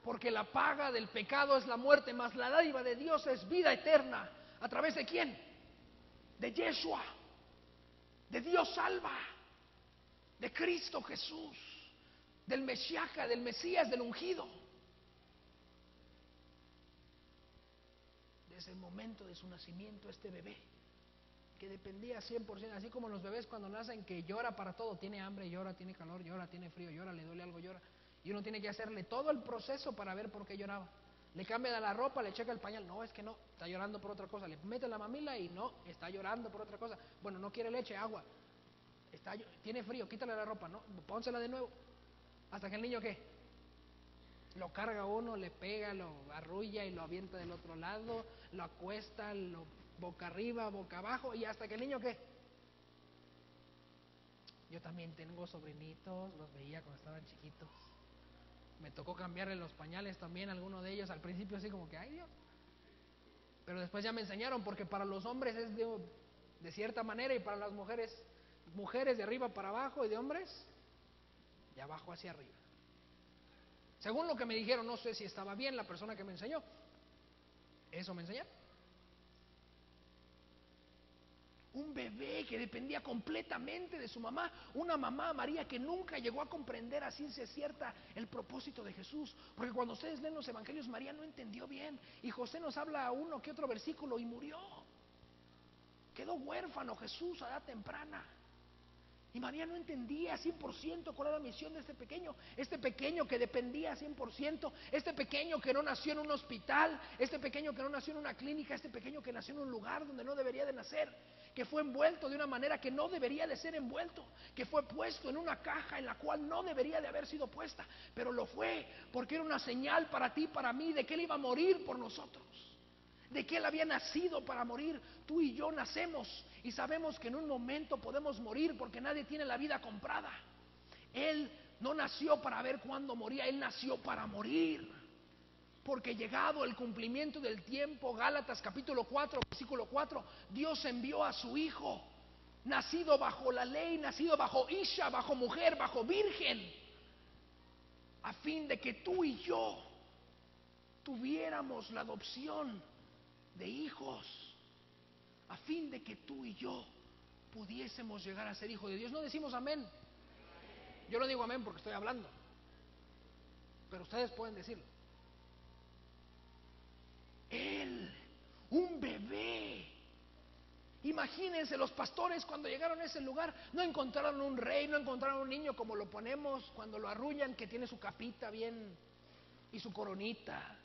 Porque la paga del pecado es la muerte, mas la dádiva de Dios es vida eterna. ¿A través de quién? De Yeshua, de Dios salva, de Cristo Jesús, del Mesías, del Mesías, del ungido. Desde el momento de su nacimiento, este bebé que dependía 100%, así como los bebés cuando nacen, que llora para todo, tiene hambre, llora, tiene calor, llora, tiene frío, llora, le duele algo, llora, y uno tiene que hacerle todo el proceso para ver por qué lloraba. Le cambia la ropa, le checa el pañal, no, es que no, está llorando por otra cosa, le mete la mamila y no, está llorando por otra cosa. Bueno, no quiere leche, agua, tiene frío, quítale la ropa, no, pónsela de nuevo, hasta que el niño ¿qué? Lo carga uno, le pega, lo arrulla y lo avienta del otro lado, lo acuesta, lo boca arriba, boca abajo, y hasta que el niño ¿qué? Yo también tengo sobrinitos, los veía cuando estaban chiquitos. Me tocó cambiarle los pañales también a alguno de ellos, al principio así como que, ay Dios. Pero después ya me enseñaron, porque para los hombres es de cierta manera, y para las mujeres de arriba para abajo, y de hombres de abajo hacia arriba. Según lo que me dijeron, no sé si estaba bien la persona que me enseñó. Eso me enseñaron. Un bebé que dependía completamente de su mamá, una mamá, María, que nunca llegó a comprender a ciencia cierta el propósito de Jesús, porque cuando ustedes leen los evangelios, María no entendió bien, y José nos habla a uno que otro versículo y murió. Quedó huérfano Jesús a edad temprana, y María no entendía 100% cuál era la misión de este pequeño que dependía 100%, este pequeño que no nació en un hospital, este pequeño que no nació en una clínica, este pequeño que nació en un lugar donde no debería de nacer, que fue envuelto de una manera que no debería de ser envuelto, que fue puesto en una caja en la cual no debería de haber sido puesta, pero lo fue, porque era una señal para ti y para mí de que Él iba a morir por nosotros, de que Él había nacido para morir. Tú y yo nacemos y sabemos que en un momento podemos morir, porque nadie tiene la vida comprada. Él no nació para ver cuándo moría, Él nació para morir. Porque llegado el cumplimiento del tiempo, Gálatas capítulo 4, versículo 4, Dios envió a su Hijo, nacido bajo la ley, nacido bajo Isha, bajo mujer, bajo virgen, a fin de que tú y yo tuviéramos la adopción de hijos, a fin de que tú y yo pudiésemos llegar a ser hijos de Dios. No decimos amén. Yo lo digo amén porque estoy hablando, pero ustedes pueden decirlo. Él, un bebé. Imagínense, los pastores cuando llegaron a ese lugar no encontraron un rey, no encontraron un niño como lo ponemos cuando lo arrullan, que tiene su capita bien y su coronita.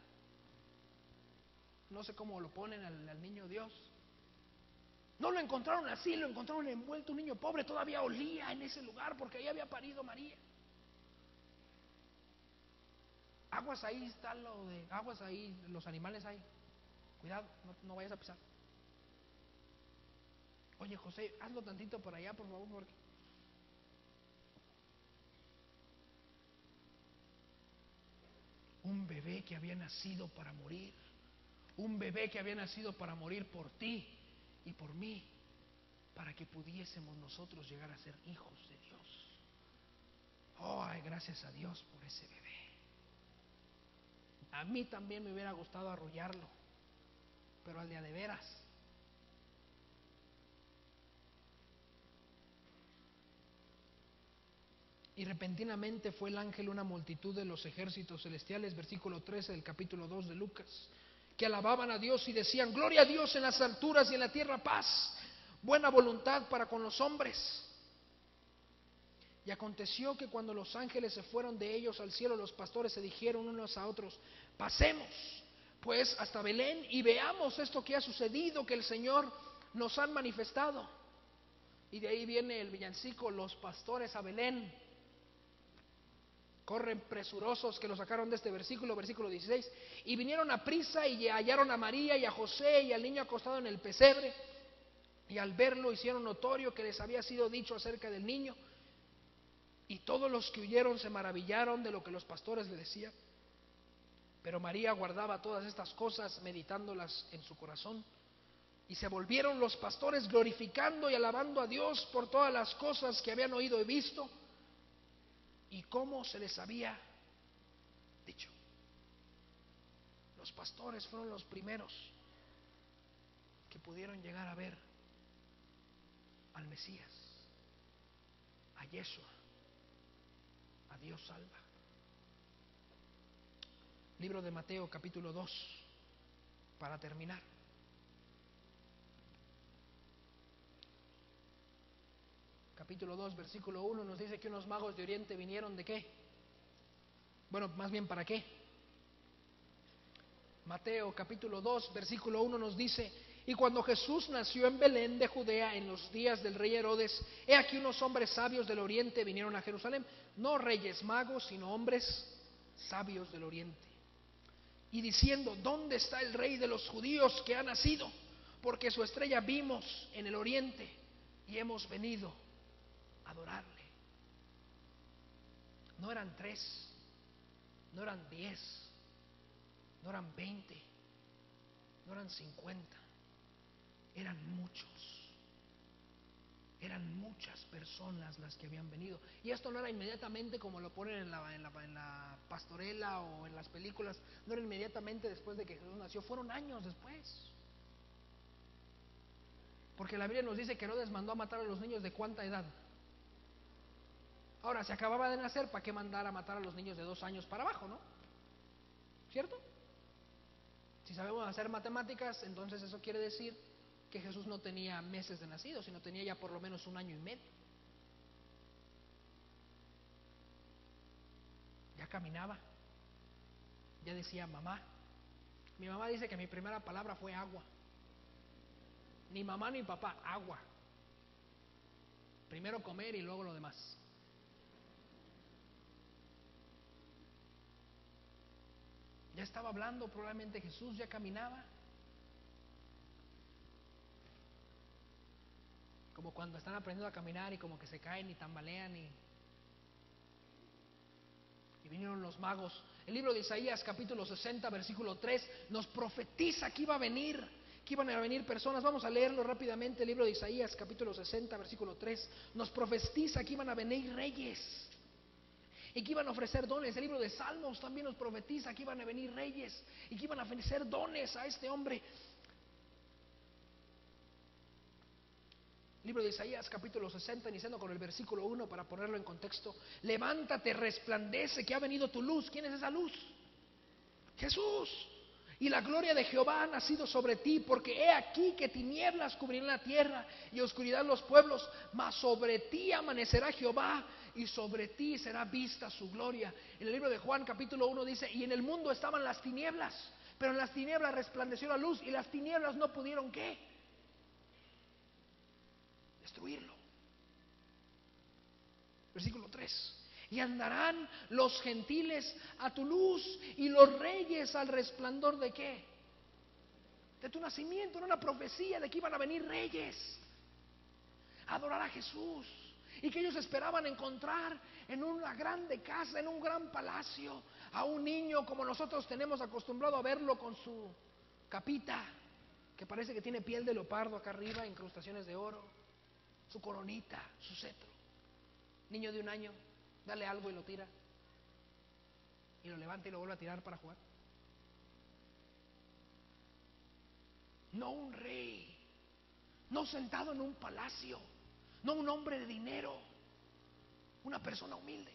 No sé cómo lo ponen al niño Dios. No lo encontraron así, lo encontraron envuelto, un niño pobre, todavía olía en ese lugar porque ahí había parido María. Aguas ahí está lo de aguas ahí, los animales ahí. Cuidado, no vayas a pisar. Oye, José, hazlo tantito por allá, por favor, porque un bebé que había nacido para morir, un bebé que había nacido para morir por ti y por mí, para que pudiésemos nosotros llegar a ser hijos de Dios. Oh, ay, gracias a Dios por ese bebé. A mí también me hubiera gustado arrullarlo, pero al de veras. Y repentinamente fue el ángel una multitud de los ejércitos celestiales, versículo 13 del capítulo 2 de Lucas, que alababan a Dios y decían: gloria a Dios en las alturas y en la tierra paz, buena voluntad para con los hombres. Y aconteció que cuando los ángeles se fueron de ellos al cielo, los pastores se dijeron unos a otros: pasemos pues hasta Belén y veamos esto que ha sucedido, que el Señor nos ha manifestado. Y de ahí viene el villancico: los pastores a Belén. Corren presurosos, que lo sacaron de este versículo 16. Y vinieron a prisa y hallaron a María y a José y al niño acostado en el pesebre. Y al verlo hicieron notorio que les había sido dicho acerca del niño. Y todos los que huyeron se maravillaron de lo que los pastores le decían. Pero María guardaba todas estas cosas, meditándolas en su corazón. Y se volvieron los pastores glorificando y alabando a Dios por todas las cosas que habían oído y visto y cómo se les había dicho. Los pastores fueron los primeros que pudieron llegar a ver al Mesías, a Yeshua, a Dios salva. Libro de Mateo capítulo 2, para terminar. Capítulo 2, versículo 1 nos dice que unos magos de Oriente vinieron ¿de qué? Bueno, más bien ¿para qué? Mateo capítulo 2, versículo 1 nos dice: y cuando Jesús nació en Belén de Judea en los días del rey Herodes, he aquí unos hombres sabios del Oriente vinieron a Jerusalén, no reyes magos, sino hombres sabios del Oriente, y diciendo: ¿dónde está el rey de los judíos que ha nacido? Porque su estrella vimos en el Oriente y hemos venido a adorarle. No eran 3, no eran 10, no eran 20, no eran 50, eran muchos. Eran muchas personas las que habían venido. Y esto no era inmediatamente como lo ponen en la pastorela o en las películas. No era inmediatamente después de que Jesús nació. Fueron años después. Porque la Biblia nos dice que Herodes mandó a matar a los niños de ¿cuánta edad? Ahora, se acababa de nacer, ¿para qué mandar a matar a los niños de 2 años para abajo, no? ¿Cierto? Si sabemos hacer matemáticas, entonces eso quiere decir que Jesús no tenía meses de nacido, sino tenía ya por lo menos 1 año y medio. Ya caminaba, ya decía mamá. Mi mamá dice que mi primera palabra fue agua. Ni mamá ni papá, agua. Primero comer y luego lo demás. Ya estaba hablando probablemente Jesús, ya caminaba. Como cuando están aprendiendo a caminar y como que se caen y tambalean y vinieron los magos. El libro de Isaías capítulo 60 versículo 3 nos profetiza que iba a venir, que iban a venir personas. Vamos a leerlo rápidamente. El libro de Isaías capítulo 60 versículo 3 nos profetiza que iban a venir reyes y que iban a ofrecer dones. El libro de Salmos también nos profetiza que iban a venir reyes y que iban a ofrecer dones a este hombre. Libro de Isaías capítulo 60, iniciando con el versículo 1 para ponerlo en contexto. Levántate, resplandece, que ha venido tu luz. ¿Quién es esa luz? Jesús. Y la gloria de Jehová ha nacido sobre ti, porque he aquí que tinieblas cubrirán la tierra y oscuridad los pueblos, mas sobre ti amanecerá Jehová y sobre ti será vista su gloria. En el libro de Juan capítulo 1 dice: y en el mundo estaban las tinieblas, pero en las tinieblas resplandeció la luz, y las tinieblas no pudieron ¿qué? Destruirlo. Versículo 3: y andarán los gentiles a tu luz y los reyes al resplandor ¿de qué? De tu nacimiento. Era una profecía de que iban a venir reyes a adorar a Jesús, y que ellos esperaban encontrar en una grande casa, en un gran palacio, a un niño como nosotros tenemos acostumbrado a verlo, con su capita que parece que tiene piel de leopardo acá arriba, incrustaciones de oro, su coronita, su cetro. Niño de 1 año, dale algo y lo tira, y lo levanta y lo vuelve a tirar para jugar. No un rey, no sentado en un palacio, no un hombre de dinero, una persona humilde,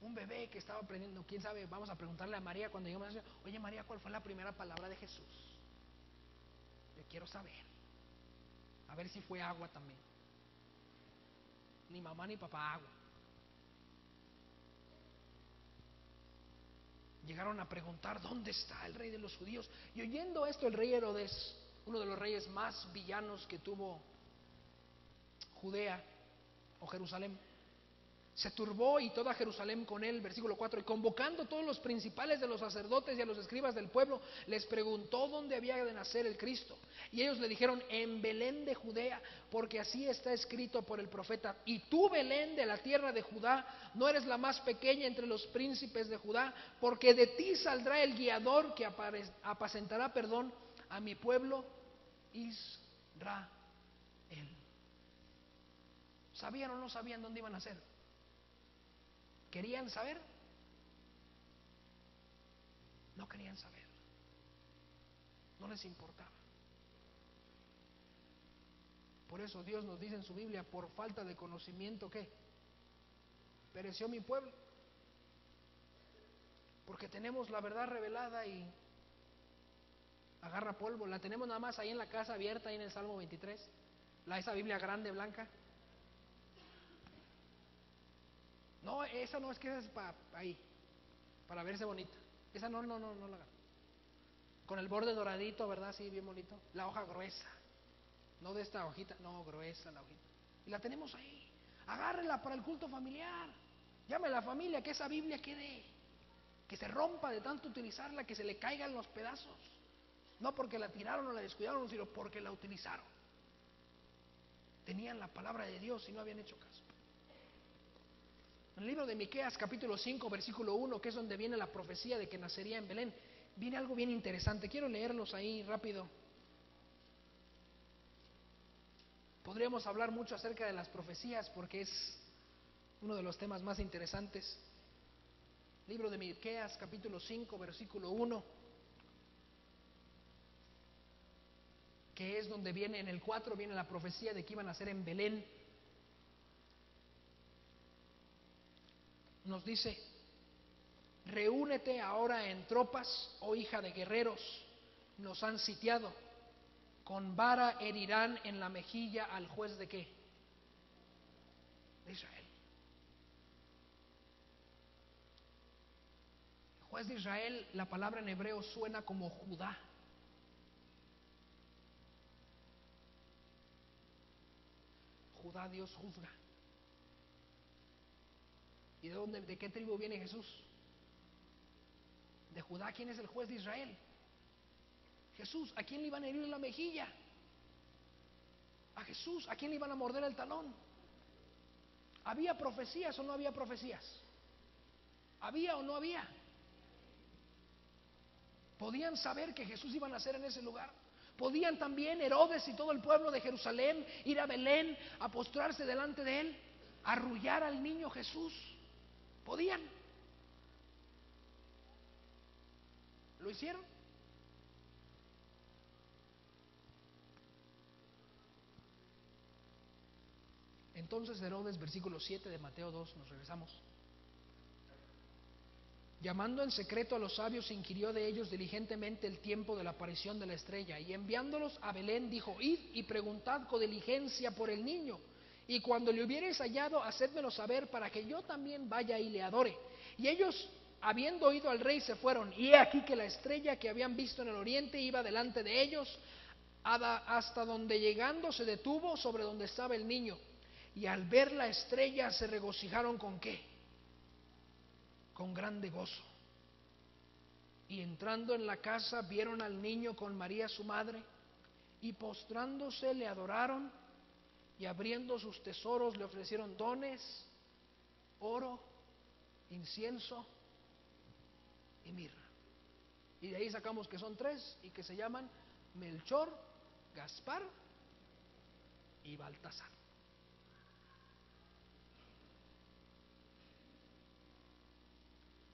un bebé que estaba aprendiendo. Quién sabe, vamos a preguntarle a María cuando lleguemos a decir: oye María, ¿cuál fue la primera palabra de Jesús? Yo quiero saber, a ver si fue agua también. Ni mamá ni papá, agua. Llegaron a preguntar: ¿dónde está el rey de los judíos? Y oyendo esto, el rey Herodes, uno de los reyes más villanos que tuvo Judea o Jerusalén, se turbó, y toda Jerusalén con él. Versículo 4: y convocando todos los principales de los sacerdotes y a los escribas del pueblo, les preguntó dónde había de nacer el Cristo. Y ellos le dijeron: en Belén de Judea, porque así está escrito por el profeta: y tú, Belén, de la tierra de Judá, no eres la más pequeña entre los príncipes de Judá, porque de ti saldrá el guiador que apacentará, a mi pueblo Israel. ¿Sabían o no sabían dónde iban a nacer? ¿Querían saber? No querían saber. No les importaba. Por eso Dios nos dice en su Biblia, por falta de conocimiento, ¿qué? Pereció mi pueblo. Porque tenemos la verdad revelada y agarra polvo. La tenemos nada más ahí en la casa abierta, ahí en el Salmo 23. Esa Biblia grande, blanca. No, esa no, es que esa es para ahí, para verse bonita. Esa no la agarra. Con el borde doradito, ¿verdad? Sí, bien bonito. La hoja gruesa. No de esta hojita, no, gruesa la hojita. Y la tenemos ahí. Agárrela para el culto familiar. Llame a la familia, que esa Biblia quede, que se rompa de tanto utilizarla, que se le caigan los pedazos. No porque la tiraron o la descuidaron, sino porque la utilizaron. Tenían la palabra de Dios y no habían hecho caso. En el libro de Miqueas, capítulo 5, versículo 1, que es donde viene la profecía de que nacería en Belén, viene algo bien interesante. Quiero leerlos ahí rápido. Podríamos hablar mucho acerca de las profecías porque es uno de los temas más interesantes. Libro de Miqueas, capítulo 5, versículo 1, que es donde viene, en el 4 viene la profecía de que iban a nacer en Belén. Nos dice: reúnete ahora en tropas, oh hija de guerreros, nos han sitiado, con vara herirán en la mejilla al juez de ¿qué? De Israel. El juez de Israel, la palabra en hebreo suena como Judá. Judá, Dios juzga. ¿Y de qué tribu viene Jesús? De Judá. ¿Quién es el juez de Israel? Jesús. ¿A quién le iban a herir la mejilla? A Jesús. ¿A quién le iban a morder el talón? ¿Había profecías o no había profecías? ¿Había o no había? ¿Podían saber que Jesús iba a nacer en ese lugar? ¿Podían también Herodes y todo el pueblo de Jerusalén ir a Belén a postrarse delante de él, a arrullar al niño Jesús? ¿Podían? ¿Lo hicieron? Entonces Herodes, versículo 7 de Mateo 2, nos regresamos. Llamando en secreto a los sabios, inquirió de ellos diligentemente el tiempo de la aparición de la estrella, y enviándolos a Belén dijo: id y preguntad con diligencia por el niño, y cuando le hubiereis hallado, hacedmelo saber para que yo también vaya y le adore. Y ellos, habiendo oído al rey, se fueron, y he aquí que la estrella que habían visto en el oriente iba delante de ellos, hasta donde llegando se detuvo sobre donde estaba el niño. Y al ver la estrella se regocijaron ¿con qué? Con grande gozo. Y entrando en la casa vieron al niño con María su madre, y postrándose le adoraron, y abriendo sus tesoros le ofrecieron dones, oro, incienso y mirra. Y de ahí sacamos que son tres y que se llaman Melchor, Gaspar y Baltasar.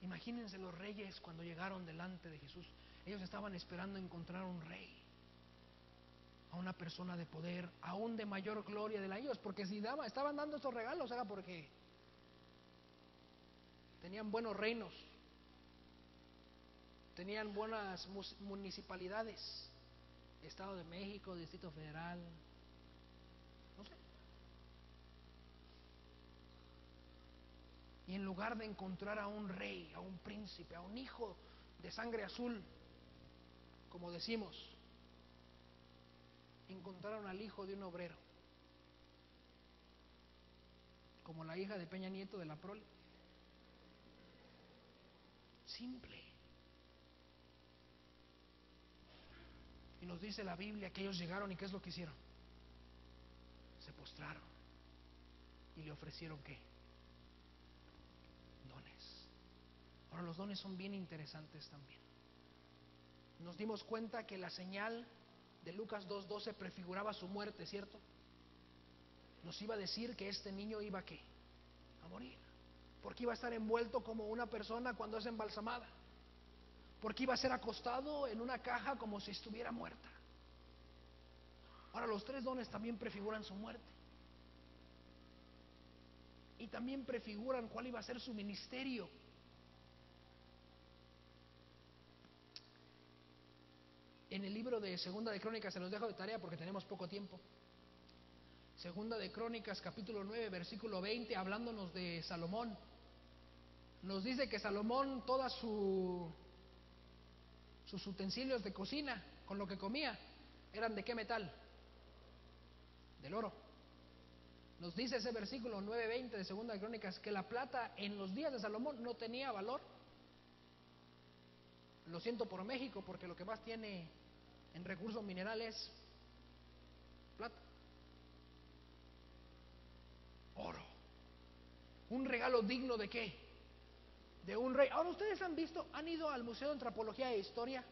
Imagínense los reyes cuando llegaron delante de Jesús. Ellos estaban esperando encontrar un rey, a una persona de poder, aún de mayor gloria de la ellos, porque si estaban dando estos regalos era porque tenían buenos reinos, tenían buenas municipalidades, Estado de México, Distrito Federal, no sé. Y en lugar de encontrar a un rey, a un príncipe, a un hijo de sangre azul, como decimos, encontraron al hijo de un obrero, como la hija de Peña Nieto de la prole. Simple. Y nos dice la Biblia que ellos llegaron y ¿qué es lo que hicieron? Se postraron y le ofrecieron ¿qué? Dones. Ahora los dones son bien interesantes también. Nos dimos cuenta que la señal de Lucas 2:12 prefiguraba su muerte, ¿cierto? Nos iba a decir que este niño iba a morir, porque iba a estar envuelto como una persona cuando es embalsamada, porque iba a ser acostado en una caja como si estuviera muerta. Ahora, los 3 dones también prefiguran su muerte, y también prefiguran cuál iba a ser su ministerio. En el libro de Segunda de Crónicas, se los dejo de tarea porque tenemos poco tiempo. Segunda de Crónicas, capítulo 9, versículo 20, hablándonos de Salomón, nos dice que Salomón, todas sus utensilios de cocina, con lo que comía, eran ¿de qué metal? Del oro. Nos dice ese versículo 9:20 de Segunda de Crónicas que la plata en los días de Salomón no tenía valor. Lo siento por México, porque lo que más tiene en recursos minerales es plata. Oro. Un regalo digno ¿de qué? De un rey. Ahora, ustedes han ido al Museo de Antropología e Historia,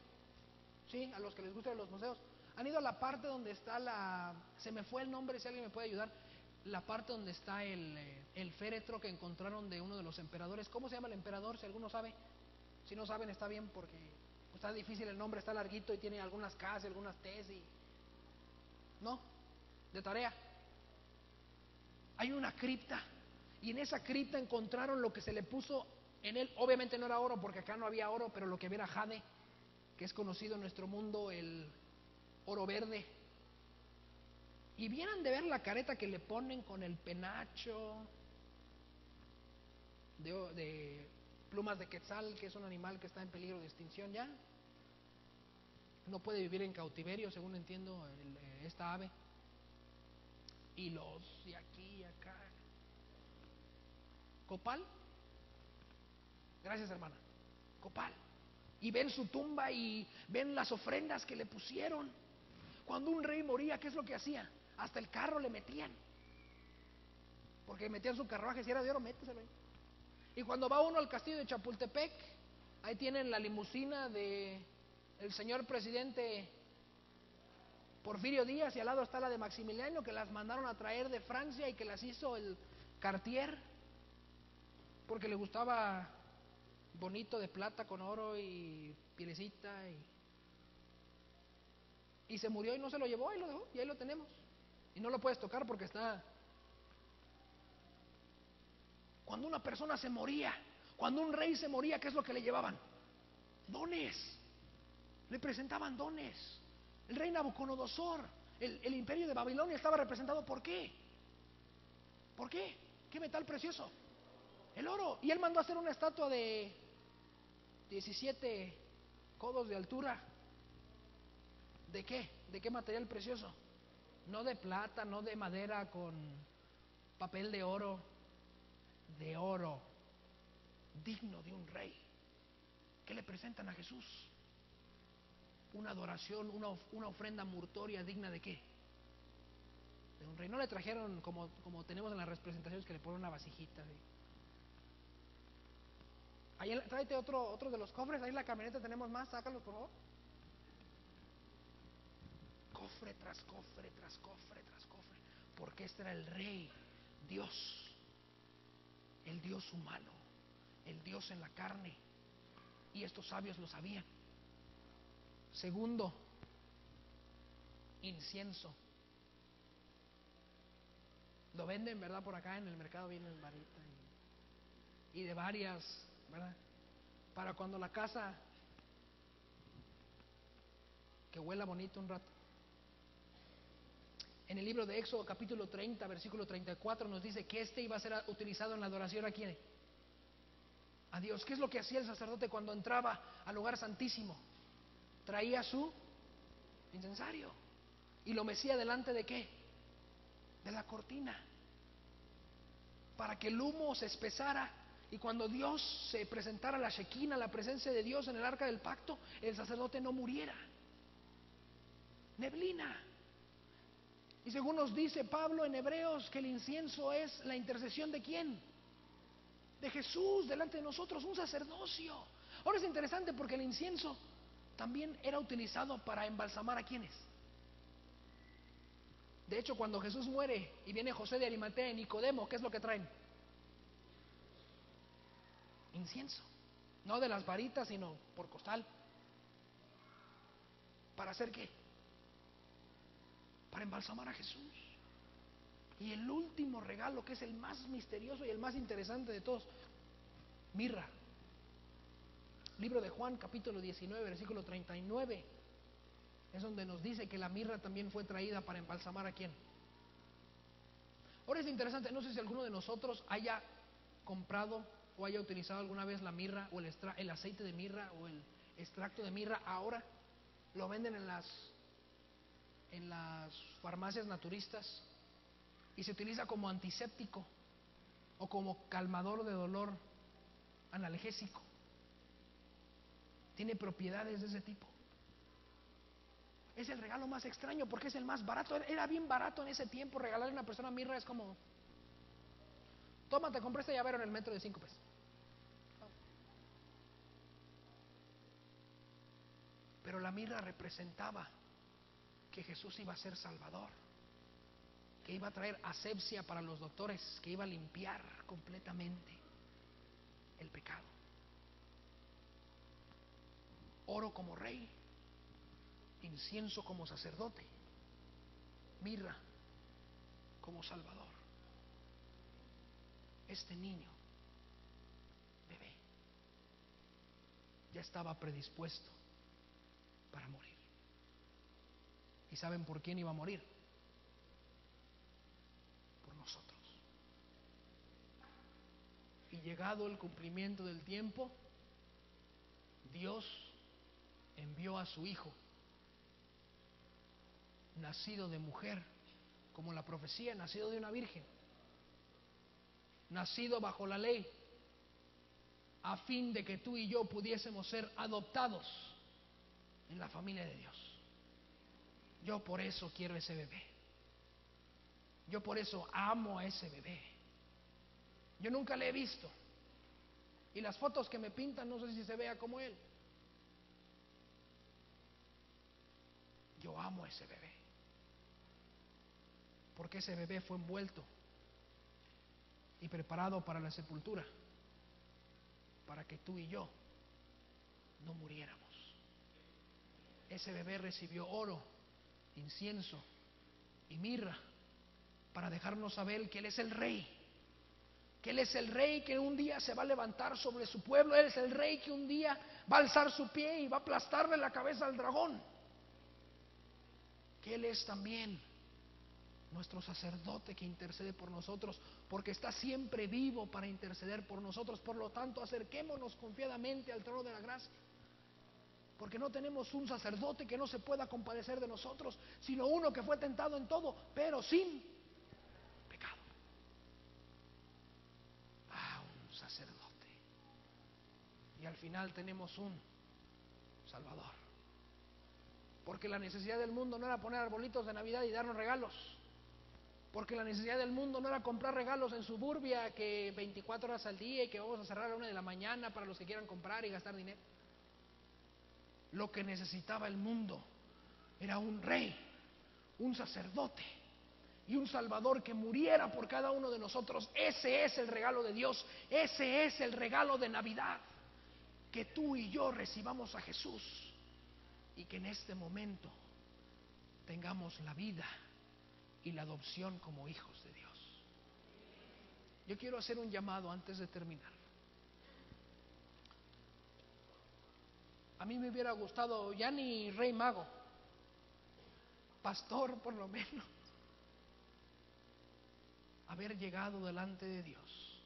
¿sí? A los que les gustan los museos, han ido a la parte donde está se me fue el nombre, si alguien me puede ayudar, la parte donde está el féretro que encontraron de uno de los emperadores. ¿Cómo se llama el emperador? Si alguno sabe. Si no saben, está bien, porque está difícil el nombre, está larguito y tiene algunas Ks y algunas Ts y... ¿no? De tarea. Hay una cripta, y en esa cripta encontraron lo que se le puso en él. Obviamente no era oro, porque acá no había oro, pero lo que había era jade, que es conocido en nuestro mundo el oro verde. Y vieran de ver la careta que le ponen con el penacho de plumas de quetzal, que es un animal que está en peligro de extinción ya. No puede vivir en cautiverio, según entiendo, esta ave. Y aquí y acá. Copal. Gracias, hermana. Copal. Y ven su tumba y ven las ofrendas que le pusieron. Cuando un rey moría, ¿qué es lo que hacía? Hasta el carro le metían, porque metían su carruaje, si era de oro, méteselo ahí. Y cuando va uno al castillo de Chapultepec, ahí tienen la limusina de el señor presidente Porfirio Díaz, y al lado está la de Maximiliano, que las mandaron a traer de Francia y que las hizo el Cartier, porque le gustaba bonito de plata con oro y pielecita, y se murió y no se lo llevó, y lo dejó, y ahí lo tenemos. Y no lo puedes tocar porque está... Cuando una persona se moría, cuando un rey se moría, ¿qué es lo que le llevaban? Dones. Le presentaban dones. El rey Nabucodonosor, el imperio de Babilonia estaba representado ¿por qué? ¿Por qué? ¿Qué metal precioso? El oro. Y él mandó a hacer una estatua de 17 codos de altura. ¿De qué? ¿De qué material precioso? No de plata, no de madera con papel de oro digno de un rey. ¿Qué le presentan a Jesús? Una adoración, una ofrenda mortuoria digna ¿de qué? De un rey. No le trajeron como tenemos en las representaciones, que le ponen una vasijita. ¿Sí? Ahí, tráete otro de los cofres, ahí en la camioneta tenemos más, sácalos por favor. Cofre tras cofre, tras cofre, tras cofre, porque este era el rey, Dios, el Dios humano, el Dios en la carne, y estos sabios lo sabían. Segundo, incienso. Lo venden, ¿verdad? Por acá en el mercado vienen varita y de varias, ¿verdad? Para cuando la casa, que huela bonito un rato. En el libro de Éxodo capítulo 30, versículo 34 nos dice que iba a ser utilizado en la adoración ¿a quién? A Dios. ¿Qué es lo que hacía el sacerdote cuando entraba al lugar santísimo? Traía su incensario y lo mecía delante ¿de qué? De la cortina, para que el humo se espesara, y cuando Dios se presentara, la Shekinah, la presencia de Dios en el arca del pacto, el sacerdote no muriera. Neblina. Y según nos dice Pablo en Hebreos, que el incienso es la intercesión ¿de quién? De Jesús delante de nosotros, un sacerdocio. Ahora es interesante porque el incienso también era utilizado para embalsamar ¿a quiénes? De hecho, cuando Jesús muere y viene José de Arimatea y Nicodemo, ¿qué es lo que traen? Incienso. No de las varitas, sino por costal. ¿Para hacer qué? Para embalsamar a Jesús. Y el último regalo, que es el más misterioso y el más interesante de todos, mirra. Libro de Juan, capítulo 19, versículo 39, es donde nos dice que la mirra también fue traída para embalsamar ¿a quién? Ahora es interesante, no sé si alguno de nosotros haya comprado o haya utilizado alguna vez la mirra o el aceite de mirra o el extracto de mirra. Ahora lo venden en las farmacias naturistas y se utiliza como antiséptico o como calmador de dolor, analgésico. Tiene propiedades de ese tipo. Es el regalo más extraño porque es el más barato. Era bien barato en ese tiempo. Regalarle a una persona mirra es como: toma, te compré este llavero en el metro de 5 pesos. Pero la mirra representaba que Jesús iba a ser Salvador, que iba a traer asepsia para los doctores, que iba a limpiar completamente el pecado. Oro como rey, incienso como sacerdote, mirra como Salvador. Este niño, bebé, ya estaba predispuesto para morir. ¿Y saben por quién iba a morir? Por nosotros. Y llegado el cumplimiento del tiempo, Dios envió a su Hijo, nacido de mujer, como la profecía, nacido de una virgen, nacido bajo la ley, a fin de que tú y yo pudiésemos ser adoptados en la familia de Dios. Yo por eso quiero ese bebé. Yo por eso amo a ese bebé. Yo nunca le he visto. Y las fotos que me pintan no sé si se vea como él. Yo amo a ese bebé. Porque ese bebé fue envuelto y preparado para la sepultura, para que tú y yo no muriéramos. Ese bebé recibió oro, incienso y mirra para dejarnos saber que Él es el Rey, que Él es el Rey que un día se va a levantar sobre su pueblo. Él es el Rey que un día va a alzar su pie y va a aplastarle la cabeza al dragón, que Él es también nuestro sacerdote que intercede por nosotros, porque está siempre vivo para interceder por nosotros. Por lo tanto, acerquémonos confiadamente al trono de la gracia, porque no tenemos un sacerdote que no se pueda compadecer de nosotros, sino uno que fue tentado en todo, pero sin pecado. Un sacerdote. Y al final tenemos un Salvador. Porque la necesidad del mundo no era poner arbolitos de Navidad y darnos regalos. Porque la necesidad del mundo no era comprar regalos en Suburbia, que 24 horas al día y que vamos a cerrar a la 1 de la mañana para los que quieran comprar y gastar dinero. Lo que necesitaba el mundo era un rey, un sacerdote y un Salvador que muriera por cada uno de nosotros. Ese es el regalo de Dios. Ese es el regalo de Navidad. Que tú y yo recibamos a Jesús y que en este momento tengamos la vida y la adopción como hijos de Dios. Yo quiero hacer un llamado antes de terminar. A mí me hubiera gustado, ya ni rey mago, pastor por lo menos, haber llegado delante de Dios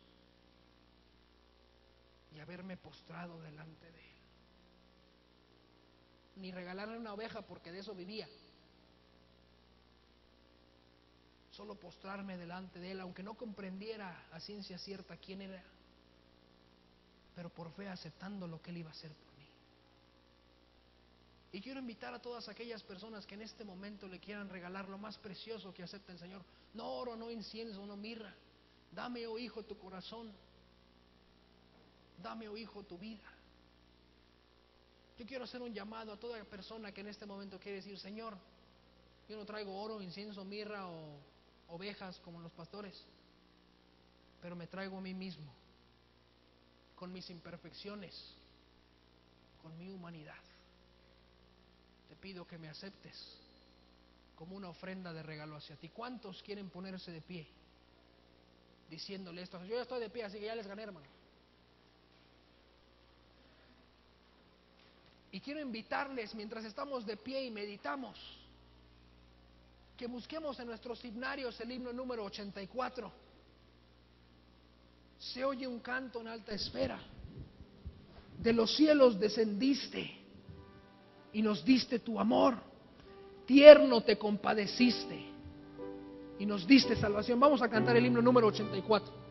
y haberme postrado delante de Él. Ni regalarle una oveja, porque de eso vivía. Solo postrarme delante de Él, aunque no comprendiera a ciencia cierta quién era, pero por fe aceptando lo que Él iba a hacer por mí. Y quiero invitar a todas aquellas personas que en este momento le quieran regalar lo más precioso que acepta el Señor. No oro, no incienso, no mirra. Dame, oh Hijo, tu corazón. Dame, oh Hijo, tu vida. Yo quiero hacer un llamado a toda persona que en este momento quiere decir: Señor, Yo no traigo oro, incienso, mirra o ovejas como los pastores, pero me traigo a mí mismo, con mis imperfecciones, con mi humanidad. Te pido que me aceptes como una ofrenda de regalo hacia ti. ¿Cuántos quieren ponerse de pie diciéndole esto? Yo ya estoy de pie, así que ya les gané, hermano. Y quiero invitarles, mientras estamos de pie y meditamos, que busquemos en nuestros himnarios el himno número 84. Se oye un canto en alta esfera. De los cielos descendiste y nos diste tu amor. Tierno te compadeciste y nos diste salvación. Vamos a cantar el himno número 84.